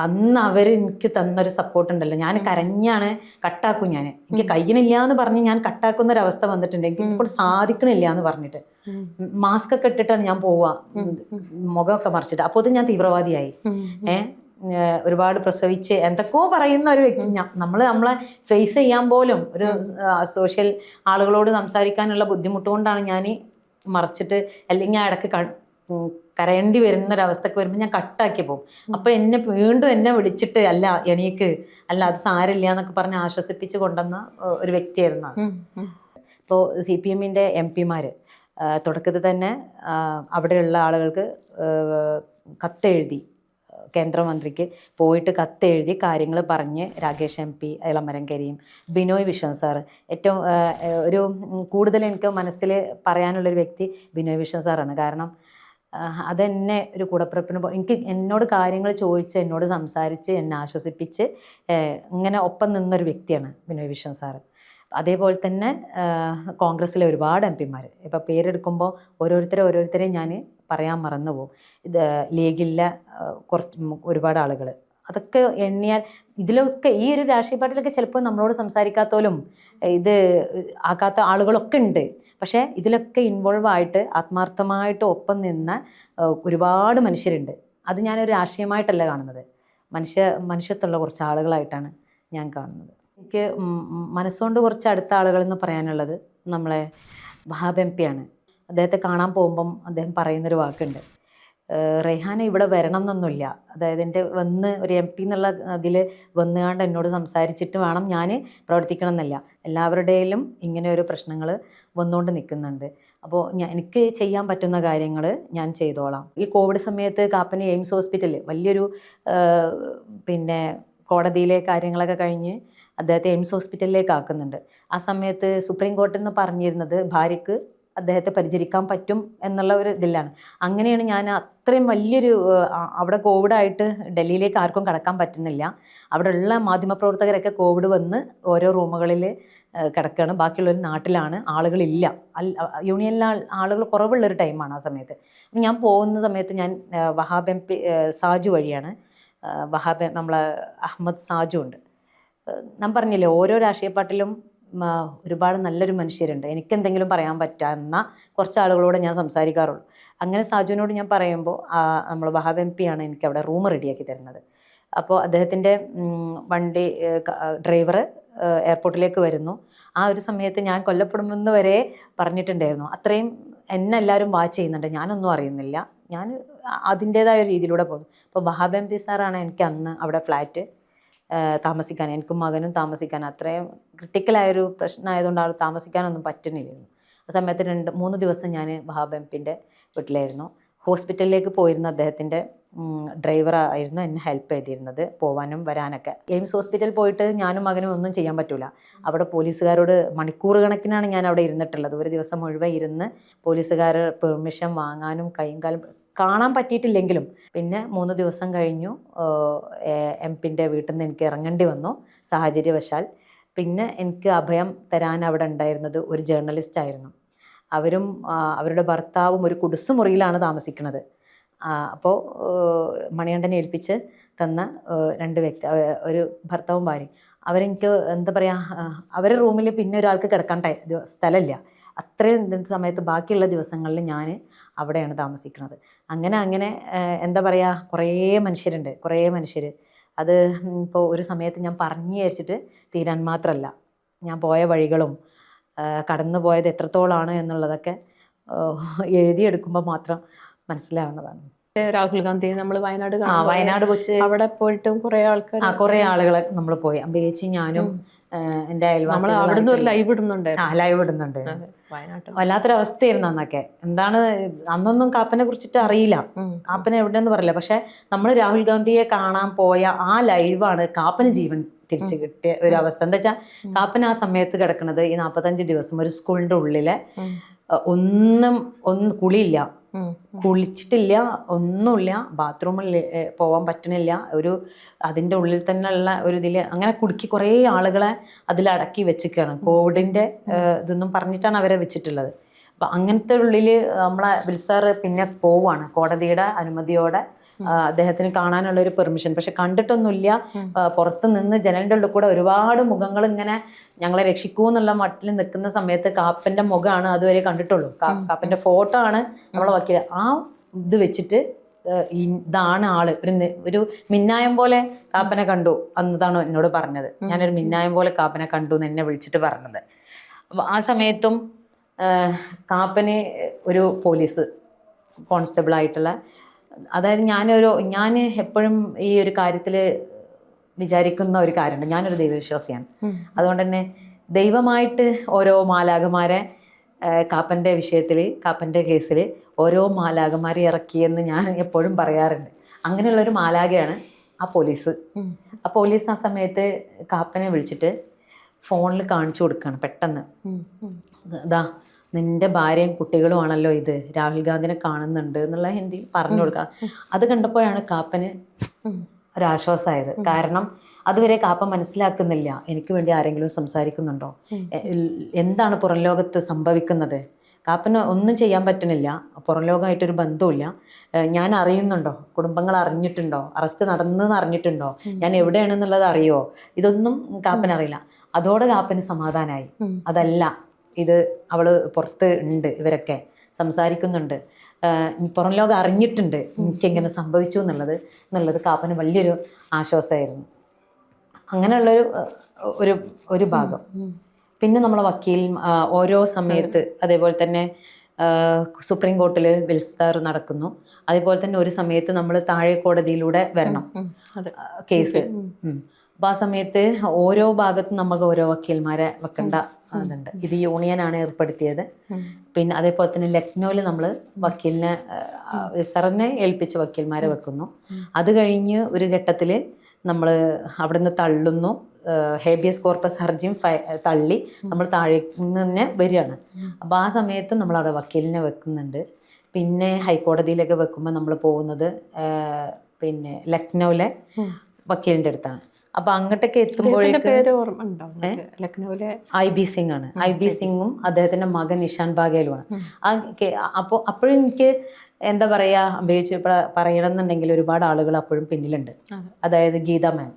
അന്ന് അവർ എനിക്ക് തന്നൊരു സപ്പോർട്ട് ഉണ്ടല്ലോ. ഞാൻ കരഞ്ഞാണ് കട്ടാക്കും, എനിക്ക് കഴിയണില്ല എന്ന് പറഞ്ഞ് ഞാൻ കട്ടാക്കുന്ന ഒരു അവസ്ഥ വന്നിട്ടുണ്ട്. എനിക്ക് ഇപ്പോൾ സാധിക്കണില്ല എന്ന് പറഞ്ഞിട്ട് മാസ്ക് ഒക്കെ ഇട്ടിട്ടാണ് ഞാൻ പോവുക, മുഖമൊക്കെ മറിച്ചിട്ട്. അപ്പോൾ അത് ഞാൻ തീവ്രവാദിയായി. ഒരുപാട് പ്രസവിച്ച് എന്തൊക്കെയോ പറയുന്ന ഒരു വ്യക്തി. നമ്മളെ ഫേസ് ചെയ്യാൻ പോലും ഒരു സോഷ്യൽ ആളുകളോട് സംസാരിക്കാനുള്ള ബുദ്ധിമുട്ടുകൊണ്ടാണ് ഞാൻ മറിച്ചിട്ട്, അല്ലെങ്കിൽ ഇടയ്ക്ക് കരയേണ്ടി വരുന്നൊരവസ്ഥക്ക് വരുമ്പോൾ ഞാൻ കട്ടാക്കി പോകും. അപ്പോൾ വീണ്ടും എന്നെ വിളിച്ചിട്ട് അല്ല എണീക്ക്, അല്ല അത് സാരില്ല എന്നൊക്കെ പറഞ്ഞ് ആശ്വസിപ്പിച്ച് കൊണ്ടുവന്ന ഒരു വ്യക്തിയായിരുന്നു. ഇപ്പോൾ CPMൻ്റെ MP-മാർ തുടക്കത്തിൽ തന്നെ അവിടെയുള്ള ആളുകൾക്ക് കത്തെഴുതി, കേന്ദ്രമന്ത്രിക്ക് പോയിട്ട് കത്തെഴുതി കാര്യങ്ങൾ പറഞ്ഞ് രാകേഷ് MP, ഇളമരം കരീം, ബിനോയ് വിശ്വം സാറ്, ഏറ്റവും കൂടുതൽ എനിക്ക് മനസ്സിൽ പറയാനുള്ളൊരു വ്യക്തി ബിനോയ് വിശ്വം സാറാണ്. കാരണം അതെന്നെ ഒരു കൂടപ്പിറപ്പിന് എന്നോട് കാര്യങ്ങൾ ചോദിച്ച്, എന്നോട് സംസാരിച്ച്, എന്നെ ആശ്വസിപ്പിച്ച് ഇങ്ങനെ ഒപ്പം നിന്നൊരു വ്യക്തിയാണ് ബിനോയ് വിശ്വം സാറ്. അതേപോലെ തന്നെ കോൺഗ്രസ്സിലെ ഒരുപാട് MP-മാർ, ഇപ്പോൾ പേരെടുക്കുമ്പോൾ ഓരോരുത്തരെയും ഞാൻ പറയാൻ മറന്നു പോകും. ഇത് ലീഗിലെ ഒരുപാട് ആളുകൾ, അതൊക്കെ എണ്ണിയാൽ ഇതിലൊക്കെ ഈ ഒരു രാഷ്ട്രീയ പാർട്ടിയിലൊക്കെ ചിലപ്പോൾ നമ്മളോട് സംസാരിക്കാത്തോലും ഇത് ആക്കാത്ത ആളുകളൊക്കെ ഉണ്ട്. പക്ഷേ ഇതിലൊക്കെ ഇൻവോൾവ് ആയിട്ട് ആത്മാർത്ഥമായിട്ട് ഒപ്പം നിന്ന ഒരുപാട് മനുഷ്യരുണ്ട്. അത് ഞാനൊരു രാഷ്ട്രീയമായിട്ടല്ല കാണുന്നത്, മനുഷ്യത്തുള്ള കുറച്ച് ആളുകളായിട്ടാണ് ഞാൻ കാണുന്നത്. എനിക്ക് മനസ്സുകൊണ്ട് കുറച്ച് അടുത്ത ആളുകളെന്ന് പറയാനുള്ളത് നമ്മളെ വഹാബ് MP ആണ്. അദ്ദേഹത്തെ കാണാൻ പോകുമ്പം അദ്ദേഹം പറയുന്നൊരു വാക്കുണ്ട്, റെയ്ഹാന ഇവിടെ വരണം എന്നൊന്നുമില്ല. അതായത് എൻ്റെ വന്ന് ഒരു MP എന്നുള്ള അതിൽ വന്നുകൊണ്ട് എന്നോട് സംസാരിച്ചിട്ട് വേണം ഞാൻ പ്രവർത്തിക്കണം എന്നല്ല. എല്ലാവരുടെയും ഇങ്ങനെ ഒരു പ്രശ്നങ്ങൾ വന്നുകൊണ്ട് നിൽക്കുന്നുണ്ട്. അപ്പോൾ എനിക്ക് ചെയ്യാൻ പറ്റുന്ന കാര്യങ്ങൾ ഞാൻ ചെയ്തോളാം. ഈ കോവിഡ് സമയത്ത് കാപ്പന് എയിംസ് ഹോസ്പിറ്റലിൽ വലിയൊരു പിന്നെ കോടതിയിലെ കാര്യങ്ങളൊക്കെ കഴിഞ്ഞ് അദ്ദേഹത്തെ എയിംസ് ഹോസ്പിറ്റലിലേക്ക് ആക്കുന്നുണ്ട്. ആ സമയത്ത് സുപ്രീം കോടതിയിൽ നിന്ന് പറഞ്ഞിരുന്നത് ഭാര്യയ്ക്ക് അദ്ദേഹത്തെ പരിചരിക്കാൻ പറ്റും എന്നുള്ള ഒരു ഇതിലാണ്. അങ്ങനെയാണ് ഞാൻ അത്രയും വലിയൊരു അവിടെ കോവിഡായിട്ട് ഡൽഹിയിലേക്ക് ആർക്കും കടക്കാൻ പറ്റുന്നില്ല. അവിടെയുള്ള മാധ്യമപ്രവർത്തകരൊക്കെ കോവിഡ് വന്ന് ഓരോ റൂമുകളിൽ കിടക്കുകയാണ്. ബാക്കിയുള്ളൊരു നാട്ടിലാണ്, ആളുകളില്ല. യൂണിയനിലെ ആളുകൾ കുറവുള്ളൊരു ടൈമാണ് ആ സമയത്ത്. ഞാൻ പോകുന്ന സമയത്ത് ഞാൻ വഹാബ് MP സാജു വഴിയാണ്, വഹാബ് നമ്മളെ അഹമ്മദ് സാജു ഉണ്ട്. ഞാൻ പറഞ്ഞില്ലേ, ഓരോ രാഷ്ട്രീയ പാർട്ടിയിലും ഒരുപാട് നല്ലൊരു മനുഷ്യരുണ്ട്. എനിക്കെന്തെങ്കിലും പറയാൻ പറ്റാവുന്ന കുറച്ച് ആളുകളോട് ഞാൻ സംസാരിക്കാറുള്ളൂ. അങ്ങനെ സാജുവിനോട് ഞാൻ പറയുമ്പോൾ നമ്മൾ വഹാബ് MP ആണ് എനിക്ക് അവിടെ റൂം റെഡിയാക്കി തരുന്നത്. അപ്പോൾ അദ്ദേഹത്തിൻ്റെ വണ്ടി ഡ്രൈവർ എയർപോർട്ടിലേക്ക് വരുന്നു. ആ ഒരു സമയത്ത് ഞാൻ കൊല്ലപ്പെടുമെന്ന് വരെ പറഞ്ഞിട്ടുണ്ടായിരുന്നു. അത്രയും എന്നെ എല്ലാവരും വാച്ച് ചെയ്യുന്നുണ്ട്, ഞാനൊന്നും അറിയുന്നില്ല. ഞാൻ അതിൻ്റേതായ ഒരു രീതിയിലൂടെ പോകുന്നു. അപ്പോൾ വഹാബ് MP സാറാണ് എനിക്ക് അന്ന് അവിടെ ഫ്ലാറ്റ് താമസിക്കാൻ, എനിക്കും മകനും താമസിക്കാൻ, അത്രയും ക്രിട്ടിക്കലായൊരു പ്രശ്നമായതുകൊണ്ട് അവിടെ താമസിക്കാനൊന്നും പറ്റുന്നില്ലായിരുന്നു. ആ സമയത്ത് 2-3 ദിവസം ഞാൻ വഹാബ് MPൻ്റെ വീട്ടിലായിരുന്നു. ഹോസ്പിറ്റലിലേക്ക് പോയിരുന്ന അദ്ദേഹത്തിൻ്റെ ഡ്രൈവറായിരുന്നു എന്നെ ഹെൽപ്പ് ചെയ്തിരുന്നത് പോവാനും വരാനൊക്കെ. എയിംസ് ഹോസ്പിറ്റലിൽ പോയിട്ട് ഞാനും മകനും ഒന്നും ചെയ്യാൻ പറ്റില്ല. അവിടെ പോലീസുകാരോട് മണിക്കൂർ കണക്കിനാണ് ഞാൻ അവിടെ ഇരുന്നിട്ടുള്ളത്. ഒരു ദിവസം മുഴുവൻ ഇരുന്ന് പോലീസുകാർ പെർമിഷൻ വാങ്ങാനും കൈയും കാലും കാണാൻ പറ്റിയിട്ടില്ലെങ്കിലും പിന്നെ 3 ദിവസം കഴിഞ്ഞു MPൻ്റെ വീട്ടിൽ നിന്ന് എനിക്ക് ഇറങ്ങേണ്ടി വന്നു സാഹചര്യവശാൽ. പിന്നെ എനിക്ക് അഭയം തരാൻ അവിടെ ഉണ്ടായിരുന്നത് ഒരു ജേർണലിസ്റ്റ് ആയിരുന്നു. അവരും അവരുടെ ഭർത്താവും ഒരു കുടുസ് മുറിയിലാണ് താമസിക്കുന്നത്. അപ്പോൾ മണികണ്ഠനെ ഏൽപ്പിച്ച് തന്ന 2 വ്യക്തി, ഒരു ഭർത്താവും ഭാര്യയും, അവരെനിക്ക് എന്താ പറയുക, അവരുടെ റൂമിൽ പിന്നെ ഒരാൾക്ക് കിടക്കാൻ സ്ഥലമില്ല. അത്രയും സമയത്ത് ബാക്കിയുള്ള ദിവസങ്ങളിൽ ഞാൻ അവിടെയാണ് താമസിക്കുന്നത്. അങ്ങനെ എന്താ പറയുക, കുറേ മനുഷ്യർ. അത് ഇപ്പോൾ ഒരു സമയത്ത് ഞാൻ പറഞ്ഞു വിചാരിച്ചിട്ട് തീരാൻ മാത്രമല്ല, ഞാൻ പോയ വഴികളും കടന്നു പോയത് എത്രത്തോളമാണ് എന്നുള്ളതൊക്കെ എഴുതിയെടുക്കുമ്പോൾ മാത്രം മനസ്സിലാവുന്നതാണ്. രാഹുൽ ഗാന്ധി നമ്മൾ വയനാട് വെച്ച് അവിടെ പോയിട്ടും കുറേ ആളുകളെ നമ്മൾ പോയി. അമ്പേച്ചി ഞാനും എൻ്റെ അയൽവാസി ലൈവ് ഇടുന്നുണ്ട്. വല്ലാത്തൊരവസ്ഥയായിരുന്നു അന്നൊക്കെ. എന്താണ്, അന്നൊന്നും കാപ്പനെ കുറിച്ചിട്ട് അറിയില്ല, കാപ്പന എവിടെയെന്ന് പറയില്ല. പക്ഷെ നമ്മൾ രാഹുൽ ഗാന്ധിയെ കാണാൻ പോയ ആ ലൈവാണ് കാപ്പന് ജീവൻ തിരിച്ചു കിട്ടിയ ഒരു അവസ്ഥ. എന്താ വെച്ചാൽ കാപ്പന ആ സമയത്ത് കിടക്കുന്നത് ഈ 45 ദിവസം ഒരു സ്കൂളിൻ്റെ ഉള്ളിലെ ഒന്നും കുളിയില്ല, കുളിച്ചിട്ടില്ല, ഒന്നുമില്ല, ബാത്റൂമിൽ പോകാൻ പറ്റണില്ല, ഒരു അതിൻ്റെ ഉള്ളിൽ തന്നെയുള്ള ഒരു ഇതിൽ അങ്ങനെ കുടുക്കി കുറേ ആളുകളെ അതിലടക്കി വെച്ചിരിക്കുകയാണ്. കോവിഡിൻ്റെ ഇതൊന്നും പറഞ്ഞിട്ടാണ് അവരെ വെച്ചിട്ടുള്ളത്. അപ്പം അങ്ങനത്തെ ഉള്ളിൽ നമ്മളെ വിൽസാറ് പിന്നെ പോവാണ് കോടതിയുടെ അനുമതിയോടെ അദ്ദേഹത്തിന് കാണാനുള്ളൊരു പെർമിഷൻ. പക്ഷെ കണ്ടിട്ടൊന്നുമില്ല. പുറത്ത് നിന്ന് ജനലിൻ്റെ ഉള്ളിൽ കൂടെ ഒരുപാട് മുഖങ്ങൾ ഇങ്ങനെ ഞങ്ങളെ രക്ഷിക്കൂ എന്നുള്ള മട്ടിൽ നിൽക്കുന്ന സമയത്ത് കാപ്പൻ്റെ മുഖമാണ് അതുവരെ കണ്ടിട്ടുള്ളൂ. കാപ്പൻ്റെ ഫോട്ടോ ആണ് നമ്മളെ വക്കീൽ. ആ ഇത് വെച്ചിട്ട് ഇതാണ് ആള്, ഒരു മിന്നായം പോലെ കാപ്പനെ കണ്ടു എന്നതാണ് എന്നോട് പറഞ്ഞത്. ഞാനൊരു മിന്നായം പോലെ കാപ്പനെ കണ്ടു എന്ന് എന്നെ വിളിച്ചിട്ട് പറഞ്ഞത്. അപ്പോൾ ആ സമയത്തും കാപ്പന് ഒരു പോലീസ് കോൺസ്റ്റബിളായിട്ടുള്ള, അതായത് ഞാൻ എപ്പോഴും ഈ ഒരു കാര്യത്തിൽ വിചാരിക്കുന്ന ഒരു കാര്യമുണ്ട്. ഞാനൊരു ദൈവവിശ്വാസിയാണ്. അതുകൊണ്ട് തന്നെ ദൈവമായിട്ട് ഓരോ മാലാഖമാരെ കാപ്പൻ്റെ വിഷയത്തിൽ, കാപ്പൻ്റെ കേസിൽ ഓരോ മാലാഖമാരെ ഇറക്കിയെന്ന് ഞാൻ എപ്പോഴും പറയാറുണ്ട്. അങ്ങനെയുള്ളൊരു മാലാഖയാണ് ആ പോലീസ്. ആ പോലീസ് ആ സമയത്ത് കാപ്പനെ വിളിച്ചിട്ട് ഫോണിൽ കാണിച്ചു കൊടുക്കുകയാണ് പെട്ടെന്ന്. ഇതാ നിൻ്റെ ഭാര്യയും കുട്ടികളുമാണല്ലോ ഇത്, രാഹുൽ ഗാന്ധിനെ കാണുന്നുണ്ട് എന്നുള്ള ഹിന്ദിയിൽ പറഞ്ഞു കൊടുക്കുക. അത് കണ്ടപ്പോഴാണ് കാപ്പന് ഒരാശ്വാസമായത്. കാരണം അതുവരെ കാപ്പ മനസ്സിലാക്കുന്നില്ല എനിക്ക് വേണ്ടി ആരെങ്കിലും സംസാരിക്കുന്നുണ്ടോ, എന്താണ് പുറം ലോകത്ത് സംഭവിക്കുന്നത്, കാപ്പന് ഒന്നും ചെയ്യാൻ പറ്റുന്നില്ല, പുറം ലോകമായിട്ടൊരു ബന്ധവുമില്ല. ഞാൻ അറിയുന്നുണ്ടോ, കുടുംബങ്ങൾ അറിഞ്ഞിട്ടുണ്ടോ, അറസ്റ്റ് നടന്നെന്ന് അറിഞ്ഞിട്ടുണ്ടോ, ഞാൻ എവിടെയാണെന്നുള്ളത് അറിയോ, ഇതൊന്നും കാപ്പനറിയില്ല. അതോടെ കാപ്പന് സമാധാനമായി. അതല്ല, ഇത് അവള് പുറത്ത് ഉണ്ട്, ഇവരൊക്കെ സംസാരിക്കുന്നുണ്ട്, പുറം ലോകം അറിഞ്ഞിട്ടുണ്ട് എനിക്കെങ്ങനെ സംഭവിച്ചു എന്നുള്ളത് കാപ്പന് വലിയൊരു ആശ്വാസമായിരുന്നു. അങ്ങനെയുള്ളൊരു ഒരു ഒരു ഭാഗം. പിന്നെ നമ്മളെ വക്കീൽ ഓരോ സമയത്ത് അതേപോലെ തന്നെ സുപ്രീം കോർട്ടിൽ വിൽസ്താർ നടക്കുന്നു. അതേപോലെ തന്നെ ഒരു സമയത്ത് നമ്മൾ താഴെ കോടതിയിലൂടെ വരണം കേസ്. അപ്പോൾ ആ സമയത്ത് ഓരോ ഭാഗത്തും നമുക്ക് ഓരോ വക്കീൽമാരെ വെക്കേണ്ട അതുണ്ട്. ഇത് യൂണിയനാണ് ഏർപ്പെടുത്തിയത്. പിന്നെ അതേപോലെ തന്നെ ലക്നൗവിൽ നമ്മൾ വക്കീലിനെ വിൽസറിനെ ഏൽപ്പിച്ച വക്കീൽമാരെ വെക്കുന്നു. അത് കഴിഞ്ഞ് ഒരു ഘട്ടത്തിൽ നമ്മൾ അവിടുന്ന് തള്ളുന്നു. ഹേബിയസ് കോർപ്പസ് ഹർജിയും തള്ളി നമ്മൾ താഴെ നിന്ന് തന്നെ വരികയാണ്. അപ്പോൾ ആ സമയത്ത് നമ്മൾ അവിടെ വക്കീലിനെ വെക്കുന്നുണ്ട്. പിന്നെ ഹൈക്കോടതിയിലൊക്കെ വെക്കുമ്പോൾ നമ്മൾ പോകുന്നത് പിന്നെ ലക്നൗവിലെ വക്കീലിൻ്റെ അടുത്താണ്. അപ്പോൾ അങ്ങോട്ടൊക്കെ എത്തുമ്പോഴേക്ക് IB സിംഗ് ആണ്. IB സിംഗും അദ്ദേഹത്തിൻ്റെ മകൻ നിഷാൻ ബാഗേലുമാണ്. അപ്പോഴും എനിക്ക് എന്താ പറയുക, അംബേദ്കർ പറയണം എന്നുണ്ടെങ്കിൽ ഒരുപാട് ആളുകൾ അപ്പോഴും പിന്നിലുണ്ട്. അതായത് ഗീത മാം,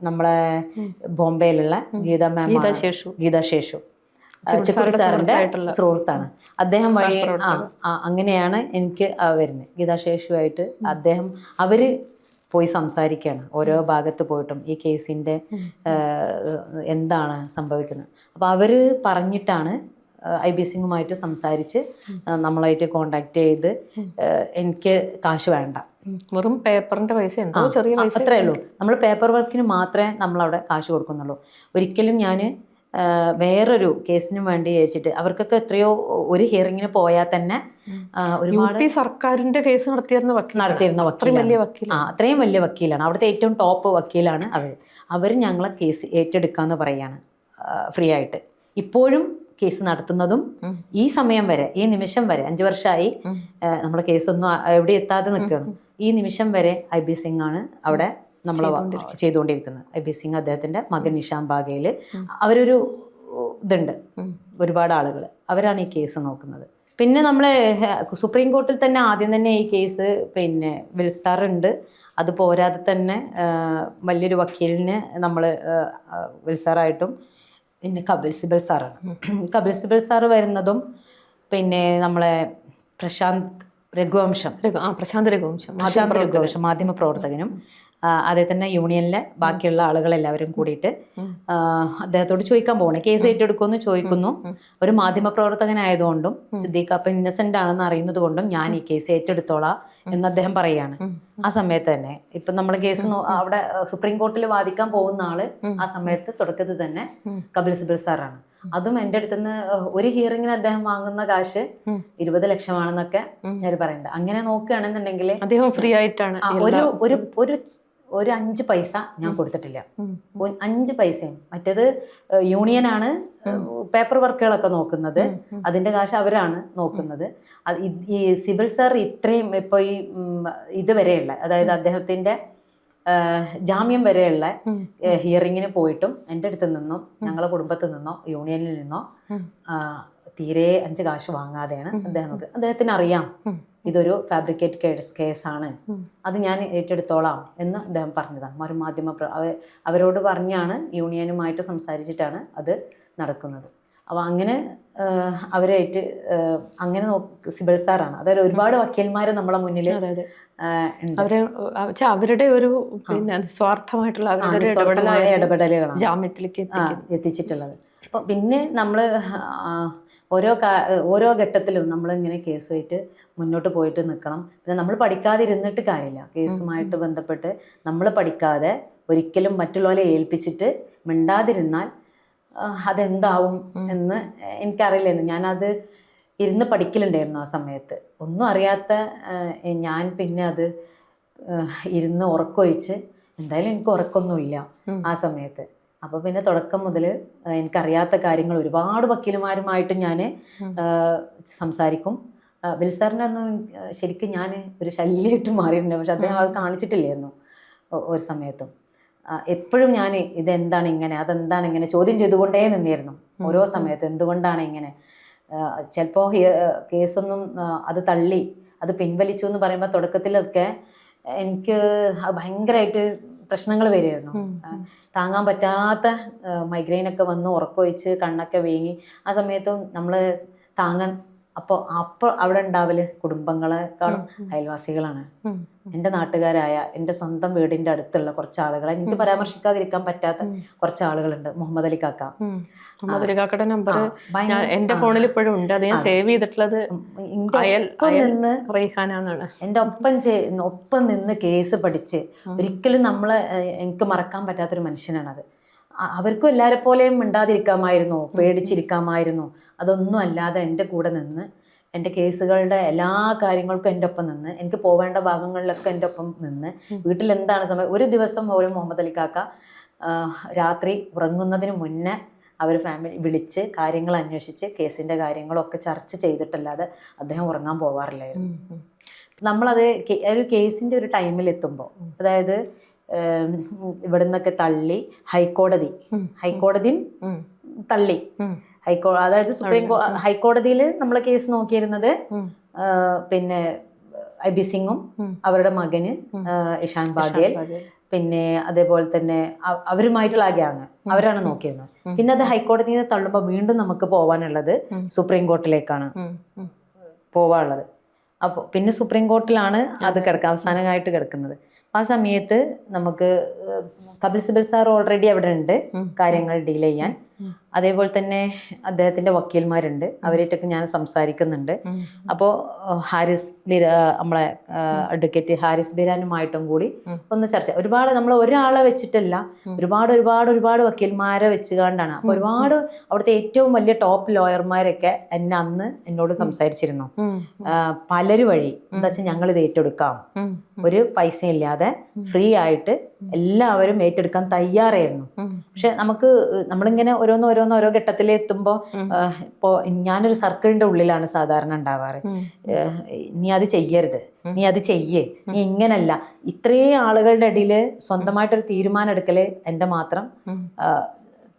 നമ്മളെ ബോംബെയിലുള്ള ഗീത മാം, ഗീത ശേഷു ചെക്കുടി സാറിൻ്റെ സുഹൃത്താണ്. അദ്ദേഹം വഴി അങ്ങനെയാണ് എനിക്ക് വരുന്നത്. ഗീത ശേഷുവായിട്ട് അവർ പോയി സംസാരിക്കുകയാണ് ഓരോ ഭാഗത്ത് പോയിട്ടും ഈ കേസിൻ്റെ എന്താണ് സംഭവിക്കുന്നത്. അപ്പോൾ അവർ പറഞ്ഞിട്ടാണ് IB സിംഗുമായിട്ട് സംസാരിച്ച് നമ്മളായിട്ട് കോണ്ടാക്ട് ചെയ്ത് എനിക്ക് കാശ് വേണ്ട, വെറും പേപ്പറിൻ്റെ പൈസ എന്തോ ചെറിയ പൈസ അത്രേ ഉള്ളൂ, നമ്മൾ പേപ്പർ വർക്കിന് മാത്രമേ നമ്മളവിടെ കാശ് കൊടുക്കുന്നുള്ളൂ. ഒരിക്കലും ഞാൻ വേറൊരു കേസിന് വേണ്ടി ചോദിച്ചിട്ട് അവർക്കൊക്കെ എത്രയോ ഒരു ഹിയറിങ്ങിന് പോയാൽ തന്നെ ഒരുപാട് സർക്കാരിന്റെ കേസ് നടത്തിയിരുന്ന വക്കീലാണ്. അത്രയും വലിയ വക്കീലാണ്, അവിടുത്തെ ഏറ്റവും ടോപ്പ് വക്കീലാണ് അവർ ഞങ്ങളെ കേസ് ഏറ്റെടുക്കാന്ന് പറയാണ് ഫ്രീ ആയിട്ട്. ഇപ്പോഴും കേസ് നടത്തുന്നതും ഈ സമയം വരെ, ഈ നിമിഷം വരെ 5 വർഷമായി നമ്മുടെ കേസൊന്നും എവിടെ എത്താതെ നിൽക്കുകയാണ്. ഈ നിമിഷം വരെ IB സിംഗ് ആണ് അവിടെ നമ്മൾ ചെയ്തുകൊണ്ടിരിക്കുന്നത്. IB സിംഗ്, അദ്ദേഹത്തിൻ്റെ മകൻ നിഷാൻ ബാഗേൽ, അവരൊരു ഇതുണ്ട്, ഒരുപാട് ആളുകൾ, അവരാണ് ഈ കേസ് നോക്കുന്നത്. പിന്നെ നമ്മൾ സുപ്രീം കോർട്ടിൽ തന്നെ ആദ്യം തന്നെ ഈ കേസ് പിന്നെ വിൽസാറുണ്ട്. അത് പോരാതെ തന്നെ വലിയൊരു വക്കീലിനെ നമ്മൾ വിൽസാറായിട്ടും പിന്നെ കപിൽ സിബൽ സാറാണ്. കപിൽ സിബൽ സാറ് വരുന്നതും പിന്നെ നമ്മളെ പ്രശാന്ത് രഘുവംശം മാധ്യമ പ്രവർത്തകനും അദ്ദേഹത്തിൻ്റെ യൂണിയനിലെ ബാക്കിയുള്ള ആളുകളെല്ലാവരും കൂടിയിട്ട് അദ്ദേഹത്തോട് ചോദിക്കാൻ പോകണേ, കേസ് ഏറ്റെടുക്കുമെന്ന് ചോദിക്കുന്നു. ഒരു മാധ്യമ പ്രവർത്തകനായതുകൊണ്ടും സിദ്ദീഖ് അപ്പം ഇന്നസെൻ്റ് ആണെന്ന് അറിയുന്നത് കൊണ്ടും ഞാൻ ഈ കേസ് ഏറ്റെടുത്തോളാം എന്ന് അദ്ദേഹം പറയുകയാണ്. ആ സമയത്ത് തന്നെ ഇപ്പം നമ്മൾ കേസ് അവിടെ സുപ്രീം കോർട്ടിൽ വാദിക്കാൻ പോകുന്ന ആള് ആ സമയത്ത് തുടക്കത്തിൽ തന്നെ കപിൽ സിബൽ സാറാണ്. അതും എൻ്റെ അടുത്തുനിന്ന് ഒരു ഹിയറിങ്ങിന് അദ്ദേഹം വാങ്ങുന്ന കാശ് 20 ലക്ഷമാണെന്നൊക്കെ ഞാൻ പറയുന്നുണ്ട്. അങ്ങനെ നോക്കുകയാണെന്നുണ്ടെങ്കിൽ അദ്ദേഹം ഫ്രീ ആയിട്ടാണ് ഒരു 5 പൈസ ഞാൻ കൊടുത്തിട്ടില്ല. 5 പൈസയും. മറ്റേത് യൂണിയനാണ് പേപ്പർ വർക്കുകളൊക്കെ നോക്കുന്നത്, അതിൻ്റെ കാശ് അവരാണ് നോക്കുന്നത്. ഈ സിബിൽ സാർ ഇത്രയും ഇപ്പോൾ ഈ ഇതുവരെയുള്ള, അതായത് അദ്ദേഹത്തിൻ്റെ ജാമ്യം വരെയുള്ള ഹിയറിങ്ങിന് പോയിട്ടും എൻ്റെ അടുത്ത് നിന്നോ ഞങ്ങളുടെ കുടുംബത്തിൽ നിന്നോ യൂണിയനിൽ നിന്നോ തീരെ 5 കാശ് വാങ്ങാതെയാണ് അദ്ദേഹം നോക്കുക. അദ്ദേഹത്തിന് അറിയാം ഇതൊരു ഫാബ്രിക്കേറ്റ് കേസാണ്, അത് ഞാൻ ഏറ്റെടുത്തോളാം എന്ന് അദ്ദേഹം പറഞ്ഞതാണ്. ഒരു മാധ്യമ അവരോട് പറഞ്ഞാണ്, യൂണിയനുമായിട്ട് സംസാരിച്ചിട്ടാണ് അത് നടക്കുന്നത്. അപ്പോൾ അങ്ങനെ അവരായിട്ട് അങ്ങനെ സിബൽ സാറാണ്. അതായത് ഒരുപാട് വക്കീൽമാർ നമ്മളെ മുന്നിൽ അവരുടെ ഒരു പിന്നെ സ്വാർത്ഥമായിട്ടുള്ള ഇടപെടലുകളാണ് ജാമ്യത്തിലേക്ക് എത്തിച്ചിട്ടുള്ളത്. അപ്പോൾ പിന്നെ നമ്മൾ ഓരോ ഘട്ടത്തിലും നമ്മളിങ്ങനെ കേസുമായിട്ട് മുന്നോട്ട് പോയിട്ട് നിൽക്കണം. പിന്നെ നമ്മൾ പഠിക്കാതിരുന്നിട്ട് കാര്യമില്ല. കേസുമായിട്ട് ബന്ധപ്പെട്ട് നമ്മൾ പഠിക്കാതെ ഒരിക്കലും മറ്റുള്ളവരെ ഏൽപ്പിച്ചിട്ട് മിണ്ടാതിരുന്നാൽ അതെന്താവും എന്ന് എനിക്കറിയില്ലായിരുന്നു. ഞാനത് ഇരുന്ന് പഠിക്കലുണ്ടായിരുന്നു ആ സമയത്ത്. ഒന്നും അറിയാത്ത ഞാൻ പിന്നെ അത് ഇരുന്ന് ഉറക്കമൊഴിച്ച്, എന്തായാലും എനിക്ക് ഉറക്കമൊന്നുമില്ല ആ സമയത്ത്. അപ്പോൾ പിന്നെ തുടക്കം മുതൽ എനിക്കറിയാത്ത കാര്യങ്ങൾ ഒരുപാട് വക്കീലുമാരുമായിട്ട് ഞാൻ സംസാരിക്കും. വിൽസാറിൻ്റെ ഒന്നും ശരിക്കും ഞാൻ ഒരു ശല്യമായിട്ട് മാറിയിട്ടുണ്ട്. പക്ഷെ അദ്ദേഹം അത് കാണിച്ചിട്ടില്ലായിരുന്നു ഒരു സമയത്തും. എപ്പോഴും ഞാൻ ഇതെന്താണ് ഇങ്ങനെ, അതെന്താണ് ഇങ്ങനെ ചോദ്യം ചെയ്തുകൊണ്ടേ നിന്നിരുന്നു ഓരോ സമയത്തും. എന്തുകൊണ്ടാണ് ഇങ്ങനെ, ചിലപ്പോൾ കേസൊന്നും അത് തള്ളി അത് പിൻവലിച്ചു എന്ന് പറയുമ്പോൾ തുടക്കത്തിലൊക്കെ എനിക്ക് ഭയങ്കരമായിട്ട് പ്രശ്നങ്ങൾ വരുമായിരുന്നു. താങ്ങാൻ പറ്റാത്ത മൈഗ്രെയിനൊക്കെ വന്ന് ഉറക്കമൊഴിച്ച് കണ്ണൊക്കെ വീങ്ങി. ആ സമയത്തും നമ്മൾ താങ്ങാൻ അപ്പോൾ അവിടെ ഉണ്ടാവല് കുടുംബങ്ങളെക്കാളും അയൽവാസികളാണ്. എൻ്റെ നാട്ടുകാരായ എൻ്റെ സ്വന്തം വീടിൻ്റെ അടുത്തുള്ള കുറച്ച് ആളുകളെ എനിക്ക് പരാമർശിക്കാതിരിക്കാൻ പറ്റാത്ത കുറച്ച് ആളുകളുണ്ട്. മുഹമ്മദ് അലി കാക്ക, മുഹമ്മദ് അലി കാക്കയുടെ നമ്പർ എൻ്റെ ഫോണിൽ ഇപ്പോഴും ഉണ്ട്. അത് ഞാൻ സേവ് ചെയ്തിട്ടുള്ളത് നിന്ന് റൈഹാനാണ്. എൻ്റെ ഒപ്പം നിന്ന് കേസ് പഠിച്ച് ഒരിക്കലും എനിക്ക് മറക്കാൻ പറ്റാത്തൊരു മനുഷ്യനാണത്. അവർക്കും എല്ലാവരെ പോലെയും മിണ്ടാതിരിക്കാമായിരുന്നു, പേടിച്ചിരിക്കാമായിരുന്നു. അതൊന്നും അല്ലാതെ എൻ്റെ കൂടെ നിന്ന് എൻ്റെ കേസുകളുടെ എല്ലാ കാര്യങ്ങൾക്കും എൻ്റെ ഒപ്പം നിന്ന്, എനിക്ക് പോവേണ്ട ഭാഗങ്ങളിലൊക്കെ എൻ്റെ ഒപ്പം നിന്ന്, വീട്ടിൽ എന്താണ് സമയം. ഒരു ദിവസം പോലും മുഹമ്മദ് അലി കാക്ക രാത്രി ഉറങ്ങുന്നതിന് മുന്നേ അവർ ഫാമിലി വിളിച്ച് കാര്യങ്ങൾ അന്വേഷിച്ച് കേസിൻ്റെ കാര്യങ്ങളൊക്കെ ചർച്ച ചെയ്തിട്ടല്ലാതെ അദ്ദേഹം ഉറങ്ങാൻ പോവാറില്ലായിരുന്നു. നമ്മളത് ഒരു കേസിൻ്റെ ഒരു ടൈമിലെത്തുമ്പോൾ, അതായത് ഇവിടെ നിന്നൊക്കെ തള്ളി ഹൈക്കോടതിയും തള്ളി. അതായത് ഹൈക്കോടതിയിൽ നമ്മളെ കേസ് നോക്കിയിരുന്നത് പിന്നെ ഐബി സിംഗും അവരുടെ മകന് ഇഷാൻ ബാഗേൽ, പിന്നെ അതേപോലെ തന്നെ അവരുമായിട്ടുള്ള ആ ഗ്യാങ് അവരാണ് നോക്കിയിരുന്നത്. പിന്നെ അത് ഹൈക്കോടതിയിൽ നിന്ന് തള്ളുമ്പോൾ വീണ്ടും നമുക്ക് പോകാനുള്ളത് സുപ്രീം കോർട്ടിലേക്കാണ് പോവാനുള്ളത്. അപ്പോൾ പിന്നെ സുപ്രീം കോർട്ടിലാണ് അത് അവസാനമായിട്ട് കിടക്കുന്നത്. ആ സമയത്ത് നമുക്ക് കപിൽ സിബൽ സാർ ഓൾറെഡി അവിടെ ഉണ്ട് കാര്യങ്ങൾ ഡീൽ ചെയ്യാൻ. അതേപോലെ തന്നെ അദ്ദേഹത്തിൻ്റെ വക്കീൽമാരുണ്ട്, അവരായിട്ടൊക്കെ ഞാൻ സംസാരിക്കുന്നുണ്ട്. അപ്പോൾ നമ്മളെ അഡ്വക്കേറ്റ് ഹാരിസ് ബിരാനുമായിട്ടും കൂടി ഒന്ന് ചർച്ച. ഒരുപാട് നമ്മൾ ഒരാളെ വെച്ചിട്ടല്ല, ഒരുപാട് വക്കീൽമാരെ വെച്ചുകൊണ്ടാണ്. അപ്പോൾ ഒരുപാട് അവിടുത്തെ ഏറ്റവും വലിയ ടോപ്പ് ലോയർമാരൊക്കെ എന്നോട് സംസാരിച്ചിരുന്നു. പലരും വഴി എന്താ വെച്ചാൽ ഞങ്ങളിത് ഏറ്റെടുക്കാം, ഒരു പൈസ ഇല്ലാതെ ഫ്രീ ആയിട്ട് എല്ലാവരും ഏറ്റെടുക്കാൻ തയ്യാറായിരുന്നു. പക്ഷെ നമ്മളിങ്ങനെ ഓരോ ഘട്ടത്തിലെത്തുമ്പോൾ ഇപ്പോൾ ഞാനൊരു സർക്കിളിൻ്റെ ഉള്ളിലാണ് സാധാരണ ഉണ്ടാവാറ്. നീ അത് ചെയ്യരുത്, നീ അത് ചെയ്യേ, നീ ഇങ്ങനല്ല. ഇത്രയും ആളുകളുടെ ഇടയിൽ സ്വന്തമായിട്ടൊരു തീരുമാനം എടുക്കല് എൻ്റെ മാത്രം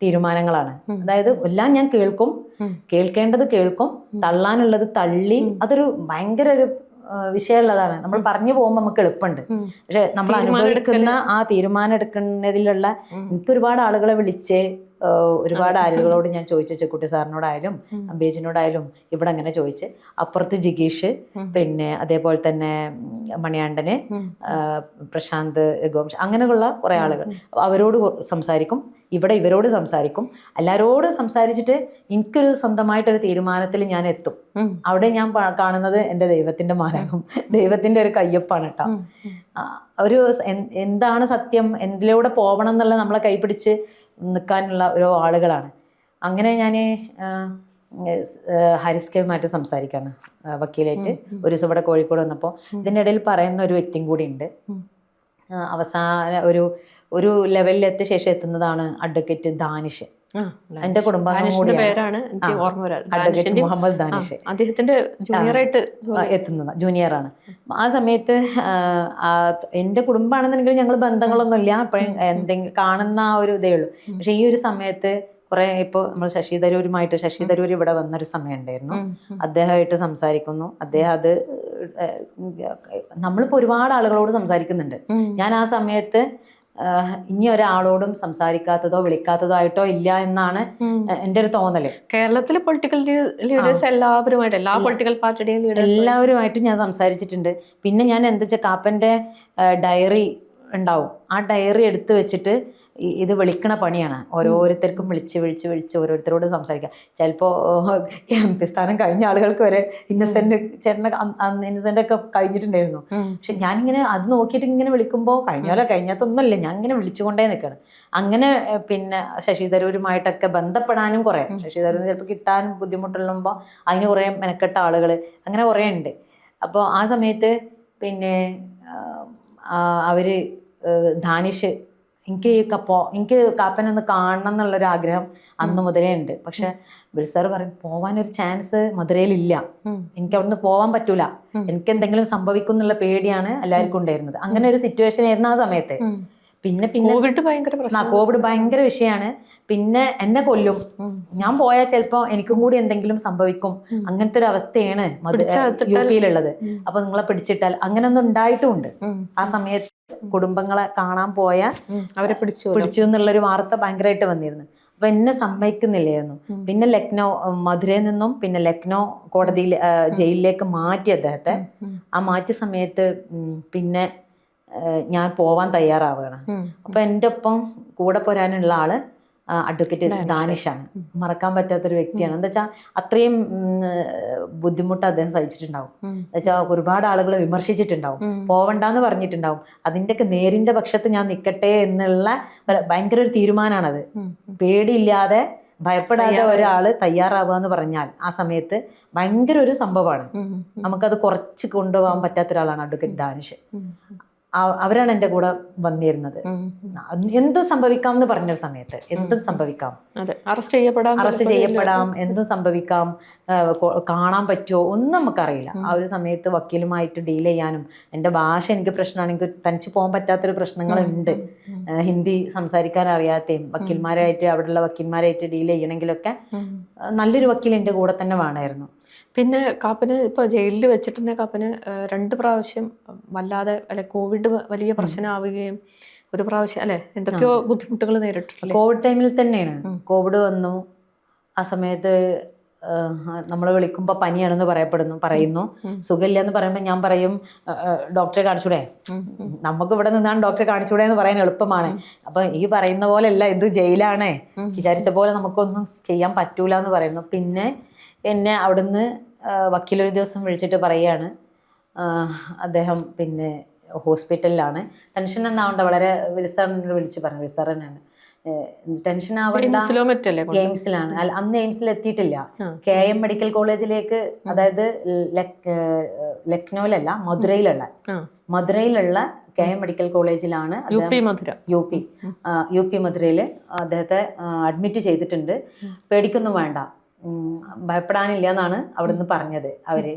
തീരുമാനങ്ങളാണ്. അതായത് എല്ലാം ഞാൻ കേൾക്കേണ്ടത് കേൾക്കും, തള്ളാനുള്ളത് തള്ളി. അതൊരു ഭയങ്കര ഒരു വിഷയമുള്ളതാണ്. നമ്മൾ പറഞ്ഞു പോകുമ്പോൾ നമുക്ക് എളുപ്പമുണ്ട്, പക്ഷെ നമ്മൾ അനുഭവിക്കുന്ന ആ തീരുമാനം എടുക്കുന്നതിലുള്ള എനിക്ക് ഒരുപാട് ആളുകളെ വിളിച്ച് ഒരുപാട് ആളുകളോട് ഞാൻ ചോദിച്ചു, ചെക്കുട്ടി സാറിനോടായാലും അംബേജിനോടായാലും ഇവിടെ അങ്ങനെ ചോദിച്ച്. അപ്പുറത്ത് ജിഗീഷ്, പിന്നെ അതേപോലെ തന്നെ മണിയാണ്ടന്, പ്രശാന്ത് ഗോംഷ്, അങ്ങനെയുള്ള കുറേ ആളുകൾ, അവരോട് സംസാരിക്കും, ഇവിടെ ഇവരോട് സംസാരിക്കും. എല്ലാവരോടും സംസാരിച്ചിട്ട് എനിക്കൊരു സ്വന്തമായിട്ടൊരു തീരുമാനത്തിൽ ഞാൻ എത്തും. അവിടെ ഞാൻ കാണുന്നത് എൻ്റെ ദൈവത്തിൻ്റെ മാർഗ്ഗം, ദൈവത്തിൻ്റെ ഒരു കയ്യൊപ്പാണ് കേട്ടോ. ഒരു എന്താണ് സത്യം, എന്തിലൂടെ പോകണം എന്നുള്ള നമ്മളെ കൈപിടിച്ച് നിൽക്കാനുള്ള ഓരോ ആളുകളാണ്. അങ്ങനെ ഞാൻ ഹാരിസ് കെയുമായിട്ട് സംസാരിക്കുകയാണ് വക്കീലായിട്ട്. ഒരു ദിവസം ഇവിടെ കോഴിക്കോട് വന്നപ്പോൾ ഇതിൻ്റെ ഇടയിൽ പറയുന്ന ഒരു വ്യക്തിയും കൂടി ഉണ്ട്. അവസാന ഒരു ലെവലിൽ എത്തിയ ശേഷം എത്തുന്നതാണ് അഡ്വക്കേറ്റ് ദാനിഷ്. എന്റെ കുടുംബാംഗം പേരാണ് അഡ്വക്കേറ്റ് മുഹമ്മദ് ദാനിഷ്. അദ്ദേഹത്തിന്റെ ജൂനിയറായിട്ട് എത്തുന്നത് ജൂനിയറാണ്. ആ സമയത്ത് എൻ്റെ കുടുംബമാണെന്നുണ്ടെങ്കിൽ ഞങ്ങൾ ബന്ധങ്ങളൊന്നുമില്ല, അപ്പോഴും എന്തെങ്കിലും കാണുന്ന ആ ഒരു ഇതേ ഉള്ളൂ. പക്ഷെ ഈ ഒരു സമയത്ത് കുറേ ഇപ്പോൾ നമ്മൾ ശശി തരൂർ ഇവിടെ വന്നൊരു സമയം ഉണ്ടായിരുന്നു. അദ്ദേഹമായിട്ട് സംസാരിക്കുന്നു. അദ്ദേഹം അത് നമ്മളിപ്പോൾ ഒരുപാട് ആളുകളോട് സംസാരിക്കുന്നുണ്ട്. ഞാൻ ആ സമയത്ത് ഇനി ഒരാളോടും സംസാരിക്കാത്തതോ വിളിക്കാത്തതോ ആയിട്ടോ ഇല്ല എന്നാണ് എൻ്റെ ഒരു തോന്നല്. കേരളത്തിലെ പൊളിറ്റിക്കൽ ലീഡേഴ്സ് എല്ലാവരുമായിട്ട്, എല്ലാ പൊളിറ്റിക്കൽ പാർട്ടിയുടെയും എല്ലാവരുമായിട്ടും ഞാൻ സംസാരിച്ചിട്ടുണ്ട്. പിന്നെ ഞാൻ എന്താ വെച്ചാൽ കാപ്പൻ്റെ ഡയറി ഉണ്ടാവും, ആ ഡയറി എടുത്ത് വെച്ചിട്ട് ഇത് വിളിക്കണ പണിയാണ്. ഓരോരുത്തർക്കും വിളിച്ച് ഓരോരുത്തരോട് സംസാരിക്കുക. ചിലപ്പോൾ MP സ്ഥാനം കഴിഞ്ഞ ആളുകൾക്ക് വരെ ഇന്നസെൻ്റ് ഒക്കെ കഴിഞ്ഞിട്ടുണ്ടായിരുന്നു. പക്ഷെ ഞാനിങ്ങനെ അത് നോക്കിയിട്ട് ഇങ്ങനെ വിളിക്കുമ്പോൾ കഴിഞ്ഞാത്തൊന്നുമില്ല, ഞാൻ ഇങ്ങനെ വിളിച്ചുകൊണ്ടേ നിൽക്കുകയാണ്. അങ്ങനെ പിന്നെ ശശി തരൂരുമായിട്ടൊക്കെ ബന്ധപ്പെടാനും കുറേ, ശശി തരൂരിന് ചിലപ്പോൾ കിട്ടാൻ ബുദ്ധിമുട്ടുള്ളുമ്പോൾ അതിന് കുറേ മെനക്കെട്ട ആളുകൾ അങ്ങനെ കുറേ ഉണ്ട്. അപ്പോൾ ആ സമയത്ത് പിന്നെ അവർ ദാനിഷ് എനിക്ക് കാപ്പനൊന്ന് കാണണം എന്നുള്ളൊരു ആഗ്രഹം അന്ന് മുതലേ ഉണ്ട്. പക്ഷെ ബിൽ സാർ പറയും പോവാനൊരു ചാൻസ് മധുരയിലില്ല, എനിക്ക് അവിടുന്ന് പോകാൻ പറ്റൂല, എനിക്ക് എന്തെങ്കിലും സംഭവിക്കും എന്നുള്ള പേടിയാണ് എല്ലാവർക്കും ഉണ്ടായിരുന്നത്. അങ്ങനെ ഒരു സിറ്റുവേഷൻ ആയിരുന്നു ആ സമയത്ത്. പിന്നെ കോവിഡ് ഭയങ്കര പ്രശ്നം. കോവിഡ് ഭയങ്കര വിഷയമാണ്. പിന്നെ എന്നെ കൊല്ലും, ഞാൻ പോയാൽ ചിലപ്പോൾ എനിക്കും കൂടി എന്തെങ്കിലും സംഭവിക്കും, അങ്ങനത്തെ ഒരു അവസ്ഥയാണ് UP-യിലുള്ളത്. അപ്പൊ നിങ്ങളെ പിടിച്ചിട്ടാൽ അങ്ങനെയൊന്നും ഉണ്ടായിട്ടുമുണ്ട്. ആ സമയത്ത് കുടുംബങ്ങളെ കാണാൻ പോയാൽ അവരെ പിടിച്ചു എന്നുള്ളൊരു വാർത്ത ഭയങ്കരമായിട്ട് വന്നിരുന്നു. അപ്പൊ എന്നെ സമ്മതിക്കുന്നില്ലായിരുന്നു. പിന്നെ മധുരയിൽ നിന്നും പിന്നെ ലക്നോ കോടതിയിൽ ജയിലിലേക്ക് മാറ്റി അദ്ദേഹത്തെ. ആ മാറ്റിയ സമയത്ത് പിന്നെ ഞാൻ പോവാൻ തയ്യാറാവുകയാണ്. അപ്പൊ എൻ്റെ ഒപ്പം കൂടെ പോരാനുള്ള ആള് അഡ്വക്കേറ്റ് ദാനിഷാണ്. മറക്കാൻ പറ്റാത്തൊരു വ്യക്തിയാണ്. എന്താ വെച്ചാൽ അത്രയും ബുദ്ധിമുട്ട് അദ്ദേഹം സഹിച്ചിട്ടുണ്ടാവും. എന്താ വെച്ചാൽ ഒരുപാട് ആളുകൾ വിമർശിച്ചിട്ടുണ്ടാവും, പോവണ്ടെന്ന് പറഞ്ഞിട്ടുണ്ടാവും. അതിൻ്റെയൊക്കെ നേരിന്റെ പക്ഷത്ത് ഞാൻ നിൽക്കട്ടെ എന്നുള്ള ഭയങ്കര ഒരു തീരുമാനമാണത്. പേടിയില്ലാതെ ഭയപ്പെടാതെ ഒരാൾ തയ്യാറാവുക എന്ന് പറഞ്ഞാൽ ആ സമയത്ത് ഭയങ്കര ഒരു സംഭവമാണ്. നമുക്കത് കുറച്ച് കൊണ്ടുപോകാൻ പറ്റാത്ത ഒരാളാണ് അഡ്വക്കേറ്റ് ദാനിഷ്. അവരാണ് എൻ്റെ കൂടെ വന്നിരുന്നത്. എന്തും സംഭവിക്കാം എന്ന് പറഞ്ഞൊരു സമയത്ത് എന്തും സംഭവിക്കാം, അറസ്റ്റ് ചെയ്യപ്പെടാം, എന്തും സംഭവിക്കാം, കാണാൻ പറ്റുമോ ഒന്നും നമുക്കറിയില്ല. ആ ഒരു സമയത്ത് വക്കീലുമായിട്ട് ഡീൽ ചെയ്യാനും, എൻ്റെ ഭാഷ എനിക്ക് പ്രശ്നമാണ്, എനിക്ക് തനിച്ച് പോകാൻ പറ്റാത്തൊരു പ്രശ്നങ്ങളുണ്ട്. ഹിന്ദി സംസാരിക്കാൻ അറിയാത്തയും വക്കീൽമാരായിട്ട് അവിടെയുള്ള വക്കീൽമാരായിട്ട് ഡീൽ ചെയ്യണമെങ്കിലൊക്കെ നല്ലൊരു വക്കീൽ എൻ്റെ കൂടെ തന്നെ വേണമായിരുന്നു. പിന്നെ കാപ്പന് ഇപ്പോൾ ജയിലിൽ വെച്ചിട്ട് തന്നെ കാപ്പന് 2 പ്രാവശ്യം വല്ലാതെ കോവിഡ് വലിയ പ്രശ്നമാവുകയും, ഒരു പ്രാവശ്യം എന്തൊക്കെയോ ബുദ്ധിമുട്ടുകൾ നേരിട്ടിട്ടില്ല. കോവിഡ് ടൈമിൽ തന്നെയാണ് കോവിഡ് വന്നു. ആ സമയത്ത് നമ്മൾ വിളിക്കുമ്പോൾ പനിയാണെന്ന് പറയുന്നു. സുഖമില്ല എന്ന് പറയുമ്പോൾ ഞാൻ പറയും ഡോക്ടറെ കാണിച്ചൂടെ, നമുക്ക് ഇവിടെ നിന്നാണ് ഡോക്ടറെ കാണിച്ചൂടെ എന്ന് പറയാൻ എളുപ്പമാണ്. അപ്പൊ ഈ പറയുന്ന പോലെ അല്ല, ഇത് ജയിലാണേ, വിചാരിച്ച പോലെ നമുക്കൊന്നും ചെയ്യാൻ പറ്റൂല എന്ന് പറയുന്നു. പിന്നെ എന്നെ അവിടുന്ന് വക്കീലൊരു ദിവസം വിളിച്ചിട്ട് പറയാണ്, അദ്ദേഹം പിന്നെ ഹോസ്പിറ്റലിലാണ്, ടെൻഷൻ എന്നാവണ്ട, വളരെ വിൽസാറിനെ വിളിച്ച് പറഞ്ഞു. വിൽസാറിനാണ് ടെൻഷൻ ആവണ്ട, എയിംസിലാണ്. അന്ന് എയിംസിൽ എത്തിയിട്ടില്ല, KM മെഡിക്കൽ കോളേജിലേക്ക്, അതായത് ലക്നൌവിലല്ല മധുരയിലുള്ള KM മെഡിക്കൽ കോളേജിലാണ് യു പി മധുരയില് അദ്ദേഹത്തെ അഡ്മിറ്റ് ചെയ്തിട്ടുണ്ട്. പേടിക്കൊന്നും വേണ്ട, ഭയപ്പെടാനില്ല എന്നാണ് അവിടുന്ന് പറഞ്ഞത്. അവര്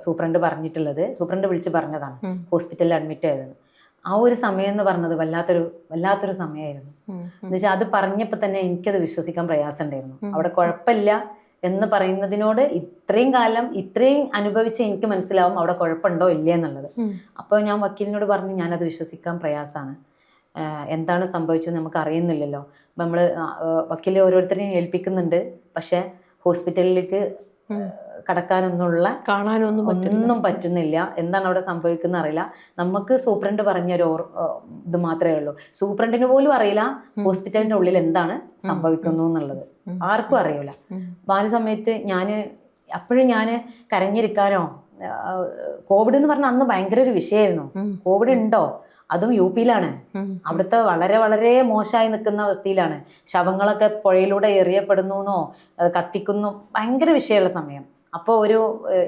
സൂപ്രണ്ട് സൂപ്രണ്ട് വിളിച്ച് പറഞ്ഞതാണ് ഹോസ്പിറ്റലിൽ അഡ്മിറ്റ് ആയതെന്ന്. ആ ഒരു സമയം എന്ന് പറഞ്ഞത് വല്ലാത്തൊരു സമയമായിരുന്നു. എന്ന് വെച്ചാൽ അത് പറഞ്ഞപ്പോൾ തന്നെ എനിക്കത് വിശ്വസിക്കാൻ പ്രയാസം ഉണ്ടായിരുന്നു. അവിടെ കുഴപ്പമില്ല എന്ന് പറയുന്നതിനോട് ഇത്രയും കാലം ഇത്രയും അനുഭവിച്ച് എനിക്ക് മനസ്സിലാവും അവിടെ കുഴപ്പമുണ്ടോ ഇല്ല എന്നുള്ളത്. അപ്പോൾ ഞാൻ വക്കീലിനോട് പറഞ്ഞു, ഞാനത് വിശ്വസിക്കാൻ പ്രയാസമാണ്, എന്താണ് സംഭവിച്ചത് നമുക്ക് അറിയുന്നില്ലല്ലോ. നമ്മൾ വക്കീൽ ഓരോരുത്തരെയും ഏൽപ്പിക്കുന്നുണ്ട്, പക്ഷെ ഹോസ്പിറ്റലിലേക്ക് കാണാനൊന്നും പറ്റുന്നില്ല, എന്താണ് അവിടെ സംഭവിക്കുന്നത് അറിയില്ല. നമുക്ക് സൂപ്രണ്ട് പറഞ്ഞൊരു ഇത് മാത്രമേ ഉള്ളൂ, സൂപ്രണ്ടിന് പോലും അറിയില്ല ഹോസ്പിറ്റലിൻ്റെ ഉള്ളിൽ എന്താണ് സംഭവിക്കുന്നു എന്നുള്ളത്, ആർക്കും അറിയില്ല. ആ ഒരു സമയത്ത് അപ്പോഴും ഞാൻ കരഞ്ഞിരിക്കാനോ, കോവിഡ് എന്ന് പറഞ്ഞാൽ അന്ന് ഭയങ്കര ഒരു വിഷയമായിരുന്നു. കോവിഡ് ഉണ്ടോ, അതും UP-യിലാണ്, അവിടുത്തെ വളരെ വളരെ മോശമായി നിൽക്കുന്ന അവസ്ഥയിലാണ്. ശവങ്ങളൊക്കെ പുഴയിലൂടെ എറിയപ്പെടുന്നു, കത്തിക്കുന്നു, ഭയങ്കര വിഷയമുള്ള സമയം. അപ്പോൾ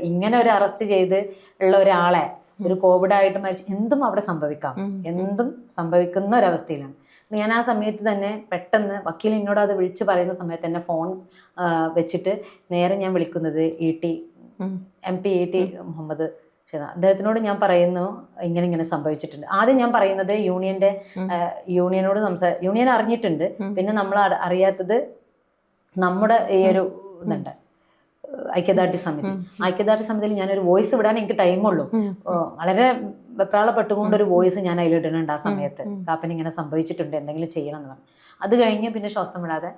ഇങ്ങനെ ഒരു അറസ്റ്റ് ചെയ്ത് ഉള്ള ഒരാളെ, ഒരു കോവിഡായിട്ട് മരിച്ചു, എന്തും അവിടെ സംഭവിക്കാം, എന്തും സംഭവിക്കുന്ന ഒരവസ്ഥയിലാണ്. ഞാൻ ആ സമയത്ത് തന്നെ പെട്ടെന്ന് വക്കീൽ എന്നോട് അത് വിളിച്ച് പറയുന്ന സമയത്ത് തന്നെ ഫോൺ വെച്ചിട്ട് നേരെ ഞാൻ വിളിക്കുന്നത് MP ET മുഹമ്മദ് അദ്ദേഹത്തിനോട് ഞാൻ പറയുന്നു, ഇങ്ങനെ സംഭവിച്ചിട്ടുണ്ട്. ആദ്യം ഞാൻ പറയുന്നത് യൂണിയനോട് യൂണിയൻ അറിഞ്ഞിട്ടുണ്ട്. പിന്നെ നമ്മൾ അറിയാത്തത് നമ്മുടെ ഈ ഒരു ഇതുണ്ട്, ഐക്യദാർഢ്യ സമിതിയിൽ ഞാനൊരു വോയിസ് വിടാൻ എനിക്ക് ടൈമുള്ളൂ. വളരെ വെപ്രാളപ്പെട്ടുകൊണ്ടൊരു വോയിസ് ഞാൻ അതിലിടുന്നുണ്ട് ആ സമയത്ത്. കാപ്പന് ഇങ്ങനെ സംഭവിച്ചിട്ടുണ്ട്, എന്തെങ്കിലും ചെയ്യണം എന്ന് പറഞ്ഞു. അത് കഴിഞ്ഞ് പിന്നെ ശ്വാസം വിടാതെ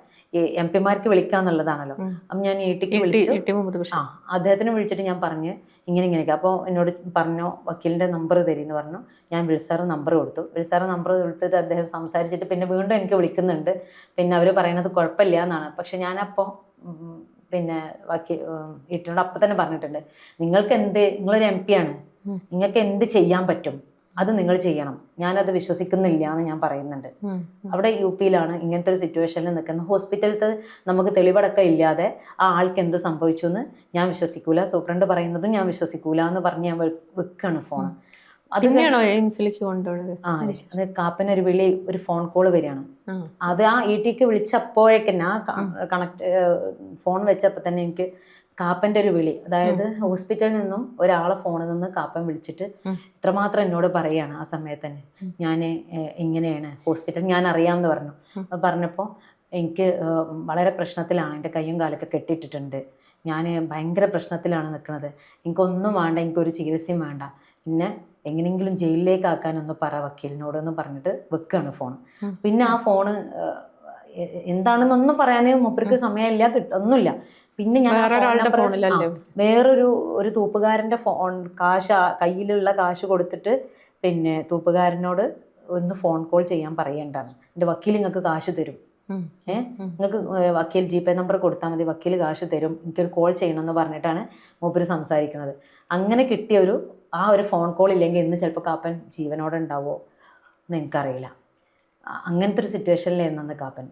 MP-മാർക്ക് വിളിക്കാന്നുള്ളതാണല്ലോ. അപ്പം ഞാൻ ETക്ക് വിളിച്ചു, അദ്ദേഹത്തിന് വിളിച്ചിട്ട് ഞാൻ പറഞ്ഞു ഇങ്ങനെയൊക്കെ. അപ്പോൾ എന്നോട് പറഞ്ഞു വക്കീലിൻ്റെ നമ്പർ തരീന്ന് പറഞ്ഞു. ഞാൻ വിൽസാറ് നമ്പർ കൊടുത്തിട്ട് അദ്ദേഹം സംസാരിച്ചിട്ട് പിന്നെ വീണ്ടും എനിക്ക് വിളിക്കുന്നുണ്ട്. പിന്നെ അവർ പറയുന്നത് കുഴപ്പമില്ല എന്നാണ്. പക്ഷെ ഞാനപ്പോൾ പിന്നെ ETനോട് അപ്പം തന്നെ പറഞ്ഞിട്ടുണ്ട്, നിങ്ങളൊരു MP ആണ്, നിങ്ങൾക്ക് എന്ത് ചെയ്യാൻ പറ്റും അത് നിങ്ങൾ ചെയ്യണം, ഞാനത് വിശ്വസിക്കുന്നില്ല എന്ന് ഞാൻ പറയുന്നുണ്ട്. അവിടെ UP-യിലാണ് ഇങ്ങനത്തെ ഒരു സിറ്റുവേഷനിൽ നിൽക്കുന്നത്. ഹോസ്പിറ്റലിൽ നമുക്ക് തെളിവടക്കം ഇല്ലാതെ ആ ആൾക്ക് എന്ത് സംഭവിച്ചു എന്ന് ഞാൻ വിശ്വസിക്കൂല, സൂപ്രണ്ട് പറയുന്നതും ഞാൻ വിശ്വസിക്കൂല എന്ന് പറഞ്ഞ് ഞാൻ വെക്കാണ് ഫോൺ. അത് കാപ്പന് ഒരു ഫോൺ കോൾ വരികയാണ്. അത് ആ ETക്ക് വിളിച്ചപ്പോഴേക്കന്നെ ഫോൺ വെച്ചപ്പോൾ തന്നെ എനിക്ക് കാപ്പൻ്റെ ഒരു വിളി, അതായത് ഹോസ്പിറ്റലിൽ നിന്നും ഒരാളെ ഫോണിൽ നിന്ന് കാപ്പൻ വിളിച്ചിട്ട് ഇത്രമാത്രം എന്നോട് പറയുകയാണ് ആ സമയത്ത് തന്നെ. ഞാൻ ഇങ്ങനെയാണ് ഹോസ്പിറ്റൽ ഞാൻ അറിയാമെന്ന് പറഞ്ഞു. അത് പറഞ്ഞപ്പോൾ എനിക്ക് വളരെ പ്രശ്നത്തിലാണ്, എൻ്റെ കയ്യും കാലൊക്കെ കെട്ടിയിട്ടിട്ടുണ്ട്, ഞാൻ ഭയങ്കര പ്രശ്നത്തിലാണ് നിൽക്കുന്നത്, എനിക്കൊന്നും വേണ്ട, എനിക്കൊരു ചികിത്സയും വേണ്ട, പിന്നെ എങ്ങനെയെങ്കിലും ജയിലിലേക്ക് ആക്കാനൊന്ന് പറ വക്കീലിനോടെന്ന് പറഞ്ഞിട്ട് വെക്കുകയാണ് ഫോൺ. പിന്നെ ആ ഫോണ് എന്താണെന്നൊന്നും പറയാൻ മൂപ്പർക്ക് സമയമില്ല, ഒന്നുമില്ല. പിന്നെ ഞാൻ വേറൊരു തൂപ്പുകാരൻ്റെ ഫോൺ കയ്യിലുള്ള കാശ് കൊടുത്തിട്ട് പിന്നെ തൂപ്പുകാരനോട് ഒന്ന് ഫോൺ കോൾ ചെയ്യാൻ പറയേണ്ടതാണ്, എൻ്റെ വക്കീൽ നിങ്ങൾക്ക് കാശ് തരും, നിങ്ങൾക്ക് വക്കീൽ GPay നമ്പർ കൊടുത്താൽ മതി, വക്കീൽ കാശ് തരും, എനിക്കൊരു കോൾ ചെയ്യണമെന്ന് പറഞ്ഞിട്ടാണ് മൂപ്പര് സംസാരിക്കുന്നത്. അങ്ങനെ കിട്ടിയ ആ ഒരു ഫോൺ കോൾ ഇല്ലെങ്കിൽ ഇന്ന് ചിലപ്പോൾ കാപ്പൻ ജീവനോടെ ഉണ്ടാവുമോ എന്ന് എനിക്കറിയില്ല. അങ്ങനത്തെ ഒരു സിറ്റുവേഷനിലായിരുന്നു അന്ന് കാപ്പൻ.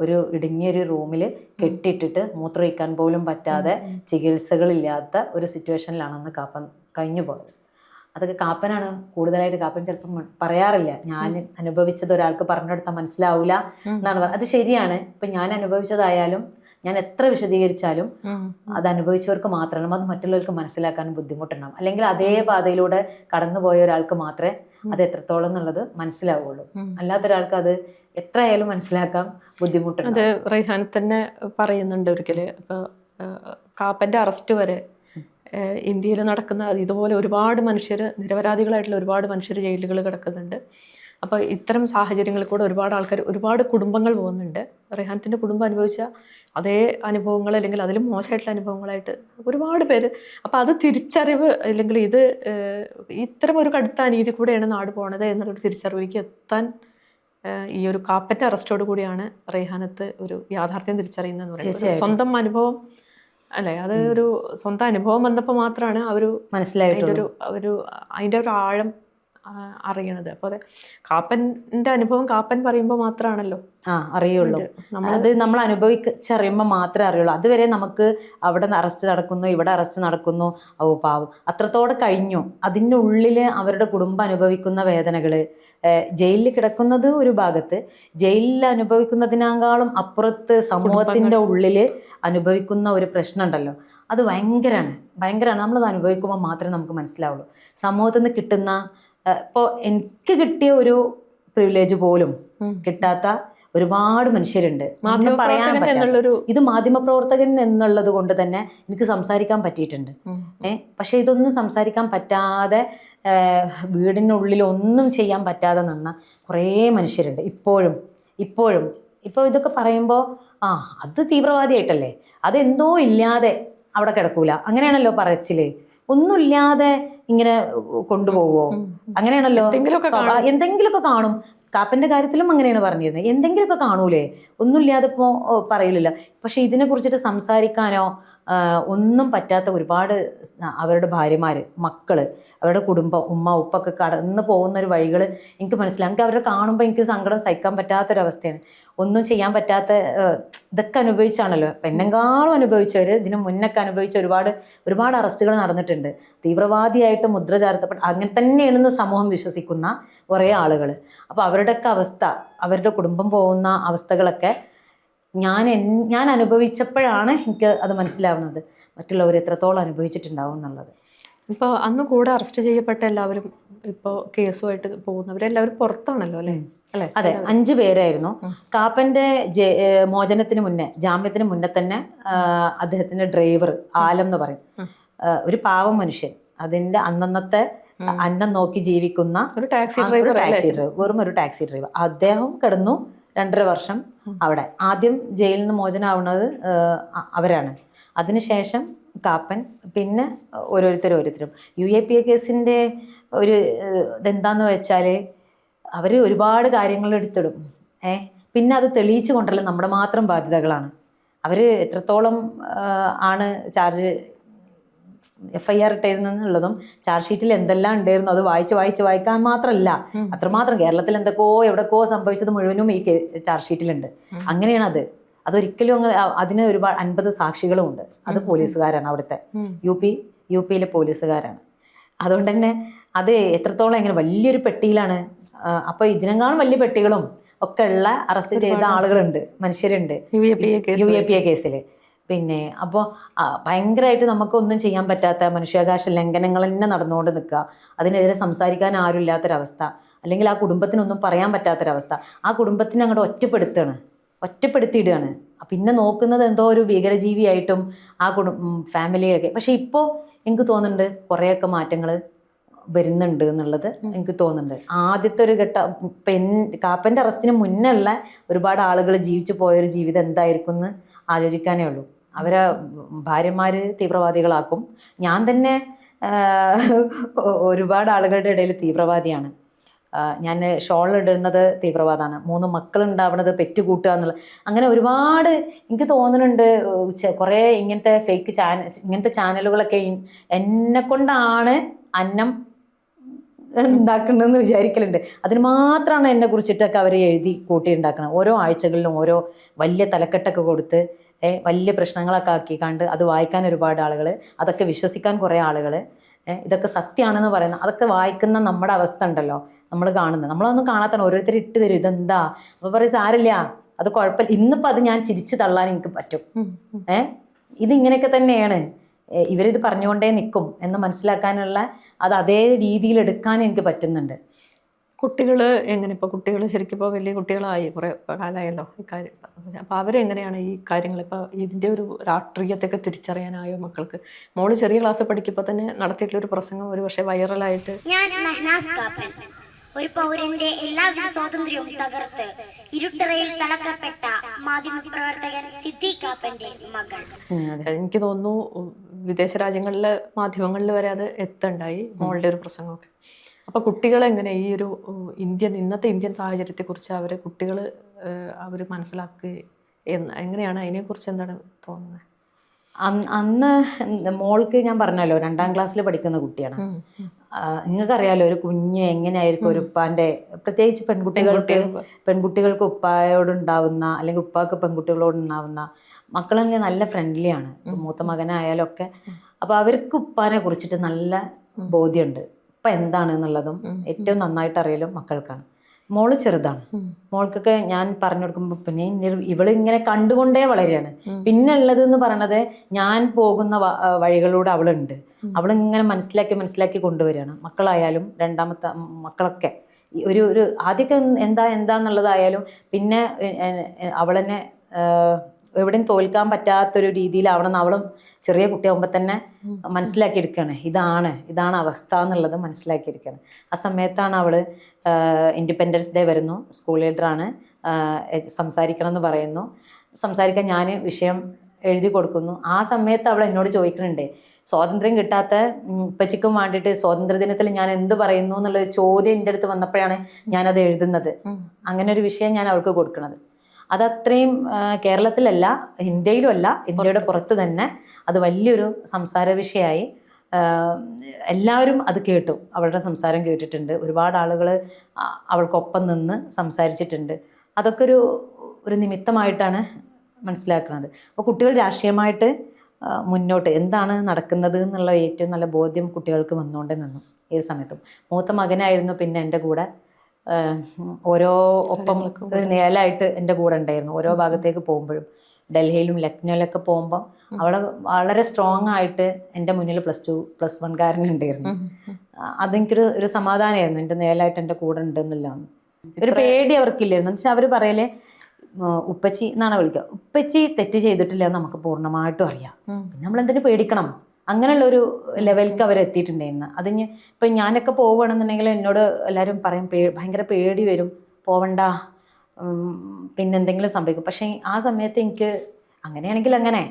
ഒരു ഇടുങ്ങിയൊരു റൂമിൽ കെട്ടിയിട്ടിട്ട് മൂത്രമൊഴിക്കാൻ പോലും പറ്റാതെ ചികിത്സകളില്ലാത്ത ഒരു സിറ്റുവേഷനിലാണ് അന്ന് കാപ്പൻ കഴിഞ്ഞു പോയത്. അതൊക്കെ കാപ്പനാണ് കൂടുതലായിട്ട്, കാപ്പൻ ചിലപ്പം പറയാറില്ല ഞാൻ അനുഭവിച്ചത് ഒരാൾക്ക് പറഞ്ഞെടുത്താൽ മനസ്സിലാവില്ല എന്നാണ് പറയുന്നത്. അത് ശരിയാണ്. ഇപ്പം ഞാൻ അനുഭവിച്ചതായാലും ഞാൻ എത്ര വിശദീകരിച്ചാലും അത് അനുഭവിച്ചവർക്ക് മാത്രമല്ല, അത് മറ്റുള്ളവർക്ക് മനസ്സിലാക്കാനും ബുദ്ധിമുട്ടുണ്ടാകും. അല്ലെങ്കിൽ അതേ പാതയിലൂടെ കടന്നുപോയ ഒരാൾക്ക് മാത്രമേ അത് എത്രത്തോളം എന്നുള്ളത് മനസ്സിലാവുള്ളൂ. അല്ലാത്തൊരാൾക്ക് അത് എത്രയായാലും മനസ്സിലാക്കാൻ ബുദ്ധിമുട്ടുണ്ട്. അത് റൈഹാൻ തന്നെ പറയുന്നുണ്ട് ഒരിക്കല്. ഇപ്പോൾ കാപ്പൻ്റെ അറസ്റ്റ് വരെ ഇന്ത്യയിൽ നടക്കുന്ന ഇതുപോലെ ഒരുപാട് മനുഷ്യർ, നിരപരാധികളായിട്ടുള്ള ഒരുപാട് മനുഷ്യർ ജയിലുകൾ കിടക്കുന്നുണ്ട്. അപ്പോൾ ഇത്തരം സാഹചര്യങ്ങളിൽ കൂടെ ഒരുപാട് ആൾക്കാർ, ഒരുപാട് കുടുംബങ്ങൾ പോകുന്നുണ്ട്. റെഹാനത്തിൻ്റെ കുടുംബം അനുഭവിച്ച അതേ അനുഭവങ്ങൾ അല്ലെങ്കിൽ അതിലും മോശമായിട്ടുള്ള അനുഭവങ്ങളായിട്ട് ഒരുപാട് പേര്. അപ്പോൾ അത് തിരിച്ചറിവ്, അല്ലെങ്കിൽ ഇത് ഇത്തരം ഒരു കടുത്ത അനീതി കൂടെയാണ് നാട് പോണത് എന്നുള്ളൊരു തിരിച്ചറിവിലേക്ക് എത്താൻ ഈ ഒരു കാപ്പൻ്റെ അറസ്റ്റോട് കൂടിയാണ് റെഹാനത്ത് ഒരു യാഥാർത്ഥ്യം തിരിച്ചറിയുന്നതെന്ന് പറയുന്നത്. സ്വന്തം അനുഭവം അല്ലേ, അത് ഒരു സ്വന്തം അനുഭവം വന്നപ്പോൾ മാത്രമാണ് അതിൻ്റെ ഒരു ആഴം അറിയണത്. അപ്പോൾ അതെ, കാപ്പൻ്റെ അനുഭവം കാപ്പൻ പറയുമ്പോൾ മാത്രമാണല്ലോ അറിയുള്ളൂ. അത് നമ്മൾ അനുഭവിച്ചറിയുമ്പോൾ മാത്രമേ അറിയുള്ളൂ. അതുവരെ നമുക്ക് അവിടെ അറസ്റ്റ് നടക്കുന്നു, ഇവിടെ അറസ്റ്റ് നടക്കുന്നു, പാവം അത്രത്തോടെ കഴിഞ്ഞു. അതിൻ്റെ ഉള്ളിൽ അവരുടെ കുടുംബം അനുഭവിക്കുന്ന വേദനകൾ, ജയിലിൽ കിടക്കുന്നത് ഒരു ഭാഗത്ത്, ജയിലിൽ അനുഭവിക്കുന്നതിനേക്കാളും അപ്പുറത്ത് സമൂഹത്തിൻ്റെ ഉള്ളിൽ അനുഭവിക്കുന്ന ഒരു പ്രശ്നമുണ്ടല്ലോ, അത് ഭയങ്കരമാണ്. നമ്മളത് അനുഭവിക്കുമ്പോൾ മാത്രമേ നമുക്ക് മനസ്സിലാവുള്ളൂ. സമൂഹത്തിൽ നിന്ന് കിട്ടുന്ന, ഇപ്പോൾ എനിക്ക് കിട്ടിയ ഒരു പ്രിവിലേജ് പോലും കിട്ടാത്ത ഒരുപാട് മനുഷ്യരുണ്ട്. പറയാൻ പറ്റാത്ത, ഇത് മാധ്യമപ്രവർത്തകൻ എന്നുള്ളത് കൊണ്ട് തന്നെ എനിക്ക് സംസാരിക്കാൻ പറ്റിയിട്ടുണ്ട്. പക്ഷെ ഇതൊന്നും സംസാരിക്കാൻ പറ്റാതെ, വീടിനുള്ളിൽ ഒന്നും ചെയ്യാൻ പറ്റാതെ നിന്ന കുറേ മനുഷ്യരുണ്ട് ഇപ്പോഴും. ഇപ്പോൾ ഇതൊക്കെ പറയുമ്പോൾ അത് തീവ്രവാദിയായിട്ടല്ലേ, അതെന്തോ ഇല്ലാതെ അവിടെ കിടക്കൂല, അങ്ങനെയാണല്ലോ പറച്ചില്. ഒന്നുമില്ലാതെ ഇങ്ങനെ കൊണ്ടുപോകുമോ? അങ്ങനെയാണല്ലോ, എന്തെങ്കിലുമൊക്കെ കാണും. കാപ്പൻ്റെ കാര്യത്തിലും അങ്ങനെയാണ് പറഞ്ഞിരുന്നത്, എന്തെങ്കിലുമൊക്കെ കാണൂലേ, ഒന്നുമില്ലാതെ ഇപ്പോൾ പറയില്ല. പക്ഷെ ഇതിനെ കുറിച്ചിട്ട് സംസാരിക്കാനോ ഒന്നും പറ്റാത്ത ഒരുപാട് അവരുടെ ഭാര്യമാർ, മക്കൾ, അവരുടെ കുടുംബം, ഉമ്മ ഉപ്പൊക്കെ കടന്നു പോകുന്ന ഒരു വഴികൾ എനിക്ക് മനസ്സിലായി. എനിക്ക് അവരെ കാണുമ്പോൾ എനിക്ക് സങ്കടം സഹിക്കാൻ പറ്റാത്തൊരവസ്ഥയാണ്. ഒന്നും ചെയ്യാൻ പറ്റാത്ത, ഇതൊക്കെ അനുഭവിച്ചാണല്ലോ. എന്നെങ്കാളും അനുഭവിച്ചവർ, ഇതിന് മുന്നൊക്കെ അനുഭവിച്ച ഒരുപാട് അറസ്റ്റുകൾ നടന്നിട്ടുണ്ട്. തീവ്രവാദിയായിട്ട് മുദ്ര ചാർത്തപ്പെട്ട, അങ്ങനെ തന്നെയാണെന്ന് സമൂഹം വിശ്വസിക്കുന്ന കുറേ ആളുകൾ. അപ്പോൾ അവരുടെയൊക്കെ അവസ്ഥ, അവരുടെ കുടുംബം പോകുന്ന അവസ്ഥകളൊക്കെ ഞാൻ അനുഭവിച്ചപ്പോഴാണ് എനിക്ക് അത് മനസ്സിലാവുന്നത്, മറ്റുള്ളവർ എത്രത്തോളം അനുഭവിച്ചിട്ടുണ്ടാവും എന്നുള്ളത്. ഇപ്പോൾ അന്ന് കൂടെ അറസ്റ്റ് ചെയ്യപ്പെട്ട എല്ലാവരും ഇപ്പോൾ കേസുമായിട്ട് പോകുന്നവരെല്ലാവരും പുറത്താണല്ലോ അല്ലേ? അതെ, 5 പേരായിരുന്നു. കാപ്പൻ്റെ മോചനത്തിന് മുന്നേ, ജാമ്യത്തിന് മുന്നേ തന്നെ അദ്ദേഹത്തിൻ്റെ ഡ്രൈവർ ആലം എന്ന് പറയും, ഒരു പാവം മനുഷ്യൻ, അതിൻ്റെ അന്നന്നത്തെ അന്നം നോക്കി ജീവിക്കുന്ന ഒരു ടാക്സി ഡ്രൈവർ, വെറും ഒരു ടാക്സി ഡ്രൈവർ. അദ്ദേഹം കിടന്നു 2.5 വർഷം അവിടെ. ആദ്യം ജയിലിൽ നിന്ന് മോചനമാവുന്നത് അവരാണ്. അതിനുശേഷം കാപ്പൻ, പിന്നെ ഓരോരുത്തരും. UAPA കേസിൻ്റെ ഒരു ഇതെന്താന്ന് വെച്ചാൽ അവർ ഒരുപാട് കാര്യങ്ങൾ എടുത്തിടും. പിന്നെ അത് തെളിയിച്ചു കൊണ്ടല്ല, നമ്മുടെ മാത്രം ബാധ്യതകളാണ്. അവർ എത്രത്തോളം ആണ് ചാർജ് FIR ഇട്ടിരുന്നുള്ളതും ചാർജ് ഷീറ്റിൽ എന്തെല്ലാം ഉണ്ടായിരുന്നു അത് വായിക്കാൻ മാത്രമല്ല, അത്രമാത്രം കേരളത്തിൽ എവിടേക്കോ സംഭവിച്ചത് മുഴുവനും ഈ ചാർജ് ഷീറ്റിലുണ്ട്. അങ്ങനെയാണ് അതൊരിക്കലും അതിന് ഒരുപാട് 50 സാക്ഷികളും ഉണ്ട്. അത് പോലീസുകാരാണ്, അവിടുത്തെ യുപിയിലെ പോലീസുകാരാണ്. അതുകൊണ്ട് തന്നെ അത് എത്രത്തോളം എങ്ങനെ വലിയൊരു പെട്ടിയിലാണ്. അപ്പോൾ ഇതിനേക്കാളും വലിയ പെട്ടികളും ഒക്കെ ഉള്ള അറസ്റ്റ് ചെയ്ത ആളുകളുണ്ട്, മനുഷ്യരുണ്ട് UAPA കേസിൽ. പിന്നെ അപ്പോൾ ഭയങ്കരമായിട്ട് നമുക്കൊന്നും ചെയ്യാൻ പറ്റാത്ത മനുഷ്യാവകാശ ലംഘനങ്ങൾ തന്നെ നടന്നുകൊണ്ട് നിൽക്കുക, അതിനെതിരെ സംസാരിക്കാൻ ആരും ഇല്ലാത്തൊരവസ്ഥ, അല്ലെങ്കിൽ ആ കുടുംബത്തിനൊന്നും പറയാൻ പറ്റാത്തൊരവസ്ഥ, ആ കുടുംബത്തിനെ അങ്ങോട്ട് ഒറ്റപ്പെടുത്തിയിടുകയാണ്. പിന്നെ നോക്കുന്നത് എന്തോ ഒരു ഭീകരജീവിയായിട്ടും ആ ഫാമിലിയൊക്കെ. പക്ഷെ ഇപ്പോൾ എനിക്ക് തോന്നുന്നുണ്ട് കുറേയൊക്കെ മാറ്റങ്ങൾ വരുന്നുണ്ട് എന്നുള്ളത് എനിക്ക് തോന്നുന്നുണ്ട്. ആദ്യത്തെ ഒരു ഘട്ടം കാപ്പൻ്റെ അറസ്റ്റിന് മുന്നേ ഉള്ള ഒരുപാട് ആളുകൾ ജീവിച്ചു പോയൊരു ജീവിതം എന്തായിരിക്കും എന്ന് ആലോചിക്കാനേ ഉള്ളൂ. അവരെ ഭാര്യമാർ തീവ്രവാദികളാക്കും. ഞാൻ തന്നെ ഒരുപാട് ആളുകളുടെ ഇടയിൽ തീവ്രവാദിയാണ്. ഞാൻ ഷോൾ ഇടുന്നത് തീവ്രവാദമാണ്. 3 മക്കളുണ്ടാവുന്നത് പെറ്റുകൂട്ടുക എന്നുള്ളത്. അങ്ങനെ ഒരുപാട് എനിക്ക് തോന്നുന്നുണ്ട്. കുറേ ഇങ്ങനത്തെ ചാനലുകളൊക്കെ എന്നെ കൊണ്ടാണ് അന്നം ഉണ്ടാക്കണമെന്ന് വിചാരിക്കലുണ്ട്. അതിന് മാത്രമാണ് എന്നെ കുറിച്ചിട്ടൊക്കെ അവർ എഴുതി കൂട്ടി ഉണ്ടാക്കണം. ഓരോ ആഴ്ചകളിലും ഓരോ വലിയ തലക്കെട്ടൊക്കെ കൊടുത്ത് വലിയ പ്രശ്നങ്ങളൊക്കെ ആക്കി കണ്ട് അത് വായിക്കാൻ ഒരുപാട് ആളുകൾ, അതൊക്കെ വിശ്വസിക്കാൻ കുറേ ആളുകൾ, ഇതൊക്കെ സത്യമാണെന്ന് പറയുന്നത്, അതൊക്കെ വായിക്കുന്ന നമ്മുടെ അവസ്ഥ ഉണ്ടല്ലോ, നമ്മൾ കാണുന്നത്. നമ്മളൊന്നും കാണാത്താണ്. ഓരോരുത്തർ ഇട്ട് തരും ഇതെന്താ, അപ്പോൾ പറയും സാരില്ല, അത് കുഴപ്പമില്ല. ഇന്നിപ്പോൾ അത് ഞാൻ ചിരിച്ച് തള്ളാൻ എനിക്ക് പറ്റും. ഇതിങ്ങനെയൊക്കെ തന്നെയാണ്, ഇവരിത് പറഞ്ഞുകൊണ്ടേ നിൽക്കും എന്ന് മനസ്സിലാക്കാനുള്ള അത് അതേ രീതിയിൽ എടുക്കാൻ എനിക്ക് പറ്റുന്നുണ്ട്. കുട്ടികൾ എങ്ങനെ, ഇപ്പോൾ കുട്ടികൾ ശരിക്കും ഇപ്പോൾ വലിയ കുട്ടികളായി, കുറേ കാലമായല്ലോ ഈ കാര്യം. അപ്പോൾ അവരെങ്ങനെയാണ് ഈ കാര്യങ്ങൾ, ഇപ്പോൾ ഇതിൻ്റെ ഒരു രാഷ്ട്രീയത്തൊക്കെ തിരിച്ചറിയാനായോ മക്കൾക്ക്? മോള് ചെറിയ ക്ലാസ് പഠിക്കുമ്പോൾ തന്നെ നടത്തിയിട്ടുള്ളൊരു പ്രസംഗം ഒരു പക്ഷേ വൈറലായിട്ട്, ഞാൻ മെഹനാസ് കാപ്പൻ, ഒരു പൗരന്റെ എല്ലാവിധ സ്വാതന്ത്ര്യവും തകർത്ത് ഇരുട്ടറയിൽ തളക്കപ്പെട്ട മാധ്യമപ്രവർത്തകൻ സിദ്ദീഖ് കാപ്പന്റെ മകൾ. എനിക്ക് തോന്നുന്നു വിദേശ രാജ്യങ്ങളിലെ മാധ്യമങ്ങളിൽ വരെ അത് എത്തുണ്ടായി മോളുടെ ഒരു പ്രസംഗമൊക്കെ. അപ്പോൾ കുട്ടികളെങ്ങനെ ഈ ഒരു ഇന്നത്തെ ഇന്ത്യൻ സാഹചര്യത്തെക്കുറിച്ച് കുട്ടികൾ അവർ മനസ്സിലാക്കുക എങ്ങനെയാണ്, അതിനെക്കുറിച്ച് എന്താണ് തോന്നുന്നത്? അന്ന് മോൾക്ക് ഞാൻ പറഞ്ഞല്ലോ 2ാം ക്ലാസ്സിൽ പഠിക്കുന്ന കുട്ടിയാണ്. നിങ്ങൾക്കറിയാലോ ഒരു കുഞ്ഞ് എങ്ങനെയായിരിക്കും ഒരു ഉപ്പാൻ്റെ, പ്രത്യേകിച്ച് പെൺകുട്ടികൾക്ക് ഉപ്പായോടുണ്ടാവുന്ന, അല്ലെങ്കിൽ ഉപ്പാക്ക് പെൺകുട്ടികളോടുണ്ടാവുന്ന മക്കളെങ്കിൽ നല്ല ഫ്രണ്ട്ലിയാണ്, മൂത്ത മകനായാലൊക്കെ. അപ്പോൾ അവർക്ക് ഉപ്പാനെ കുറിച്ചിട്ട് നല്ല ബോധ്യമുണ്ട്. ഇപ്പം എന്താണെന്നുള്ളതും ഏറ്റവും നന്നായിട്ട് അറിയലും മക്കൾക്കാണ്. മോള് ചെറുതാണ്. മോൾക്കൊക്കെ ഞാൻ പറഞ്ഞു കൊടുക്കുമ്പോൾ പിന്നെ ഇവളിങ്ങനെ കണ്ടുകൊണ്ടേ വളരുകയാണ്. പിന്നെ ഉള്ളതെന്ന് പറയണത് ഞാൻ പോകുന്ന വഴികളിലൂടെ അവളുണ്ട്. അവളിങ്ങനെ മനസ്സിലാക്കി കൊണ്ടുവരികയാണ്. മക്കളായാലും രണ്ടാമത്തെ മക്കളൊക്കെ ഒരു ആദ്യമൊക്കെ എന്താന്നുള്ളതായാലും പിന്നെ അവളെന്നെ എവിടെയും തോൽക്കാൻ പറ്റാത്തൊരു രീതിയിലാവണമെന്ന് അവളും ചെറിയ കുട്ടിയാകുമ്പോൾ തന്നെ മനസ്സിലാക്കിയെടുക്കുകയാണ്. ഇതാണ് അവസ്ഥ എന്നുള്ളത് മനസ്സിലാക്കിയെടുക്കുകയാണ്. ആ സമയത്താണ് അവൾ ഇൻഡിപെൻഡൻസ് ഡേ വരുന്നു, സ്കൂൾ ലീഡറാണ്, സംസാരിക്കണം എന്ന് പറയുന്നു. സംസാരിക്കാൻ ഞാൻ വിഷയം എഴുതി കൊടുക്കുന്നു. ആ സമയത്ത് അവൾ എന്നോട് ചോദിക്കുന്നുണ്ട്, സ്വാതന്ത്ര്യം കിട്ടാത്ത ഉപ്പച്ചിക്കും വേണ്ടിയിട്ട് സ്വാതന്ത്ര്യദിനത്തിൽ ഞാൻ എന്ത് പറയുന്നു എന്നുള്ളൊരു ചോദ്യം എൻ്റെ അടുത്ത് വന്നപ്പോഴാണ് ഞാനത് എഴുതുന്നത്. അങ്ങനെ ഒരു വിഷയം ഞാൻ അവൾക്ക് കൊടുക്കുന്നത്. അതത്രയും കേരളത്തിലല്ല, ഇന്ത്യയിലുമല്ല, ഇന്ത്യയുടെ പുറത്ത് തന്നെ അത് വലിയൊരു സംസാര വിഷയമായി. എല്ലാവരും അത് കേട്ടു, അവളുടെ സംസാരം കേട്ടിട്ടുണ്ട്. ഒരുപാട് ആളുകൾ അവൾക്കൊപ്പം നിന്ന് സംസാരിച്ചിട്ടുണ്ട്. അതൊക്കെ ഒരു നിമിത്തമായിട്ടാണ് മനസ്സിലാക്കുന്നത്. അപ്പോൾ കുട്ടികൾ രാഷ്ട്രീയമായിട്ട് മുന്നോട്ട് എന്താണ് നടക്കുന്നത് എന്നുള്ള ഏറ്റവും നല്ല ബോധ്യം കുട്ടികൾക്ക് വന്നുകൊണ്ടേ നിന്നു ഏത് സമയത്തും. മൂത്ത മകനായിരുന്നു പിന്നെ എൻ്റെ കൂടെ ഓരോ ഒപ്പം ഒരു നിഴലായിട്ട് എൻ്റെ കൂടെ ഉണ്ടായിരുന്നു. ഓരോ ഭാഗത്തേക്ക് പോകുമ്പോഴും ഡൽഹിയിലും ലക്നൗവിലൊക്കെ പോകുമ്പോൾ അവളെ വളരെ സ്ട്രോങ് ആയിട്ട് എൻ്റെ മുന്നിൽ +2 +1 ഉണ്ടായിരുന്നു. അതെനിക്കൊരു സമാധാനമായിരുന്നു, എൻ്റെ നിഴലായിട്ട് എൻ്റെ കൂടെ ഉണ്ടെന്നില്ല. ഒരു പേടി അവർക്കില്ലായിരുന്നു. എന്ന് വെച്ചാൽ അവർ പറയലേ ഉപ്പച്ചി എന്നാണ് വിളിക്കുക, ഉപ്പച്ചി തെറ്റ് ചെയ്തിട്ടില്ല എന്ന് നമുക്ക് പൂർണ്ണമായിട്ടും അറിയാം, പിന്നെ നമ്മളെന്തിനു പേടിക്കണം, അങ്ങനെയുള്ളൊരു ലെവലിലേക്ക് അവരെത്തിയിട്ടുണ്ടായിരുന്നു. അതിന് ഇപ്പം ഞാനൊക്കെ പോവുകയാണെന്നുണ്ടെങ്കിൽ എന്നോട് എല്ലാവരും പറയും ഭയങ്കര പേടി വരും, പോവണ്ട, പിന്നെന്തെങ്കിലും സംഭവിക്കും. പക്ഷേ ആ സമയത്ത് എനിക്ക് അങ്ങനെയാണെങ്കിൽ അങ്ങനെ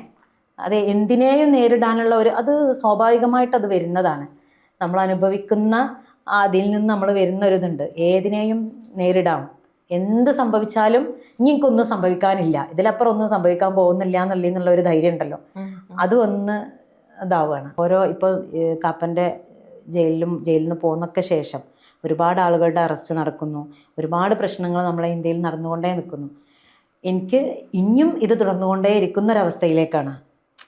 അത് എന്തിനേയും നേരിടാനുള്ള അത് സ്വാഭാവികമായിട്ട് അത് വരുന്നതാണ്. നമ്മൾ അനുഭവിക്കുന്ന അതിൽ നിന്ന് നമ്മൾ വരുന്നൊരിതുണ്ട്, ഏതിനേയും നേരിടാം, എന്ത് സംഭവിച്ചാലും ഇനി എനിക്കൊന്നും സംഭവിക്കാനില്ല, ഇതിലപ്പുറം ഒന്നും സംഭവിക്കാൻ പോകുന്നില്ല എന്നുള്ള ഒരു ധൈര്യം ഉണ്ടല്ലോ, അത് ഒന്ന് ഇതാവുകയാണ്. ഇപ്പോൾ കാപ്പൻ്റെ ജയിലിൽ നിന്ന് പോകുന്നൊക്കെ ശേഷം ഒരുപാട് ആളുകളുടെ അറസ്റ്റ് നടക്കുന്നു, ഒരുപാട് പ്രശ്നങ്ങൾ നമ്മളെ ഇന്ത്യയിൽ നടന്നുകൊണ്ടേ നിൽക്കുന്നു. എനിക്ക് ഇനിയും ഇത് തുടർന്നുകൊണ്ടേ ഇരിക്കുന്നൊരവസ്ഥയിലേക്കാണ്.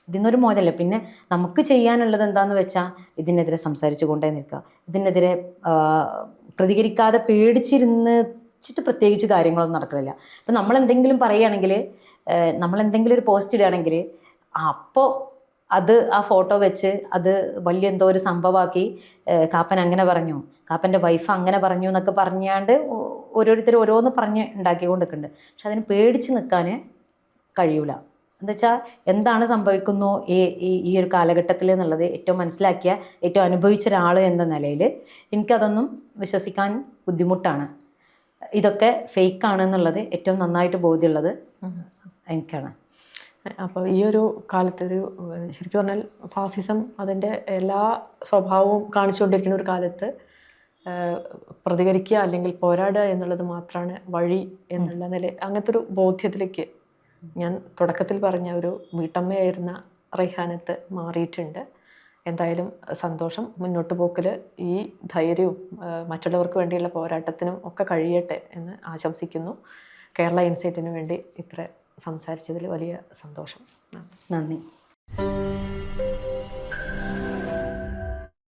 ഇതിന്നൊരു മോചനമില്ല. പിന്നെ നമുക്ക് ചെയ്യാനുള്ളത് എന്താണെന്ന് വെച്ചാൽ ഇതിനെതിരെ സംസാരിച്ചു കൊണ്ടേ നിൽക്കുക. ഇതിനെതിരെ പ്രതികരിക്കാതെ പേടിച്ചിട്ട് പ്രത്യേകിച്ച് കാര്യങ്ങളൊന്നും നടക്കില്ല. ഇപ്പം നമ്മളെന്തെങ്കിലും പറയുകയാണെങ്കിൽ, നമ്മളെന്തെങ്കിലും ഒരു പോസ്റ്റ് ഇടുകയാണെങ്കിൽ അപ്പോൾ അത് ആ ഫോട്ടോ വെച്ച് അത് വലിയ എന്തോ ഒരു സംഭവമാക്കി കാപ്പൻ അങ്ങനെ പറഞ്ഞു, കാപ്പൻ്റെ വൈഫ് അങ്ങനെ പറഞ്ഞു എന്നൊക്കെ പറഞ്ഞാണ്ട് ഓരോരുത്തർ ഓരോന്ന് പറഞ്ഞ് ഉണ്ടാക്കിക്കൊണ്ട് നിൽക്കുന്നുണ്ട്. പക്ഷെ അതിന് പേടിച്ച് നിൽക്കാൻ കഴിയൂല. എന്താ വെച്ചാൽ എന്താണ് സംഭവിക്കുന്നു ഈ ഒരു കാലഘട്ടത്തിൽ എന്നുള്ളത് ഏറ്റവും മനസ്സിലാക്കിയ, ഏറ്റവും അനുഭവിച്ച ഒരാൾ എന്ന നിലയിൽ എനിക്കതൊന്നും വിശ്വസിക്കാൻ ബുദ്ധിമുട്ടാണ്. ഇതൊക്കെ ഫേക്കാണെന്നുള്ളത് ഏറ്റവും നന്നായിട്ട് ബോധ്യമുള്ളത് എനിക്കാണ്. അപ്പോൾ ഈ ഒരു കാലത്തൊരു ശരിക്കും പറഞ്ഞാൽ ഫാസിസം അതിൻ്റെ എല്ലാ സ്വഭാവവും കാണിച്ചുകൊണ്ടിരിക്കുന്ന ഒരു കാലത്ത് പ്രതികരിക്കുക അല്ലെങ്കിൽ പോരാടുക എന്നുള്ളത് മാത്രമാണ് വഴി എന്നുള്ള അങ്ങനത്തെ ഒരു ബോധ്യത്തിലേക്ക് ഞാൻ തുടക്കത്തിൽ പറഞ്ഞ ഒരു വീട്ടമ്മയായിരുന്ന റൈഹാനത്ത് മാറിയിട്ടുണ്ട്. എന്തായാലും സന്തോഷം. മുന്നോട്ട് പോക്കിൽ ഈ ധൈര്യവും മറ്റുള്ളവർക്ക് വേണ്ടിയുള്ള പോരാട്ടത്തിനും ഒക്കെ കഴിയട്ടെ എന്ന് ആശംസിക്കുന്നു. കേരള ഇൻസൈറ്റിന് വേണ്ടി ഇത്ര സംസാരിച്ചതിൽ വലിയ സന്തോഷം. നന്ദി.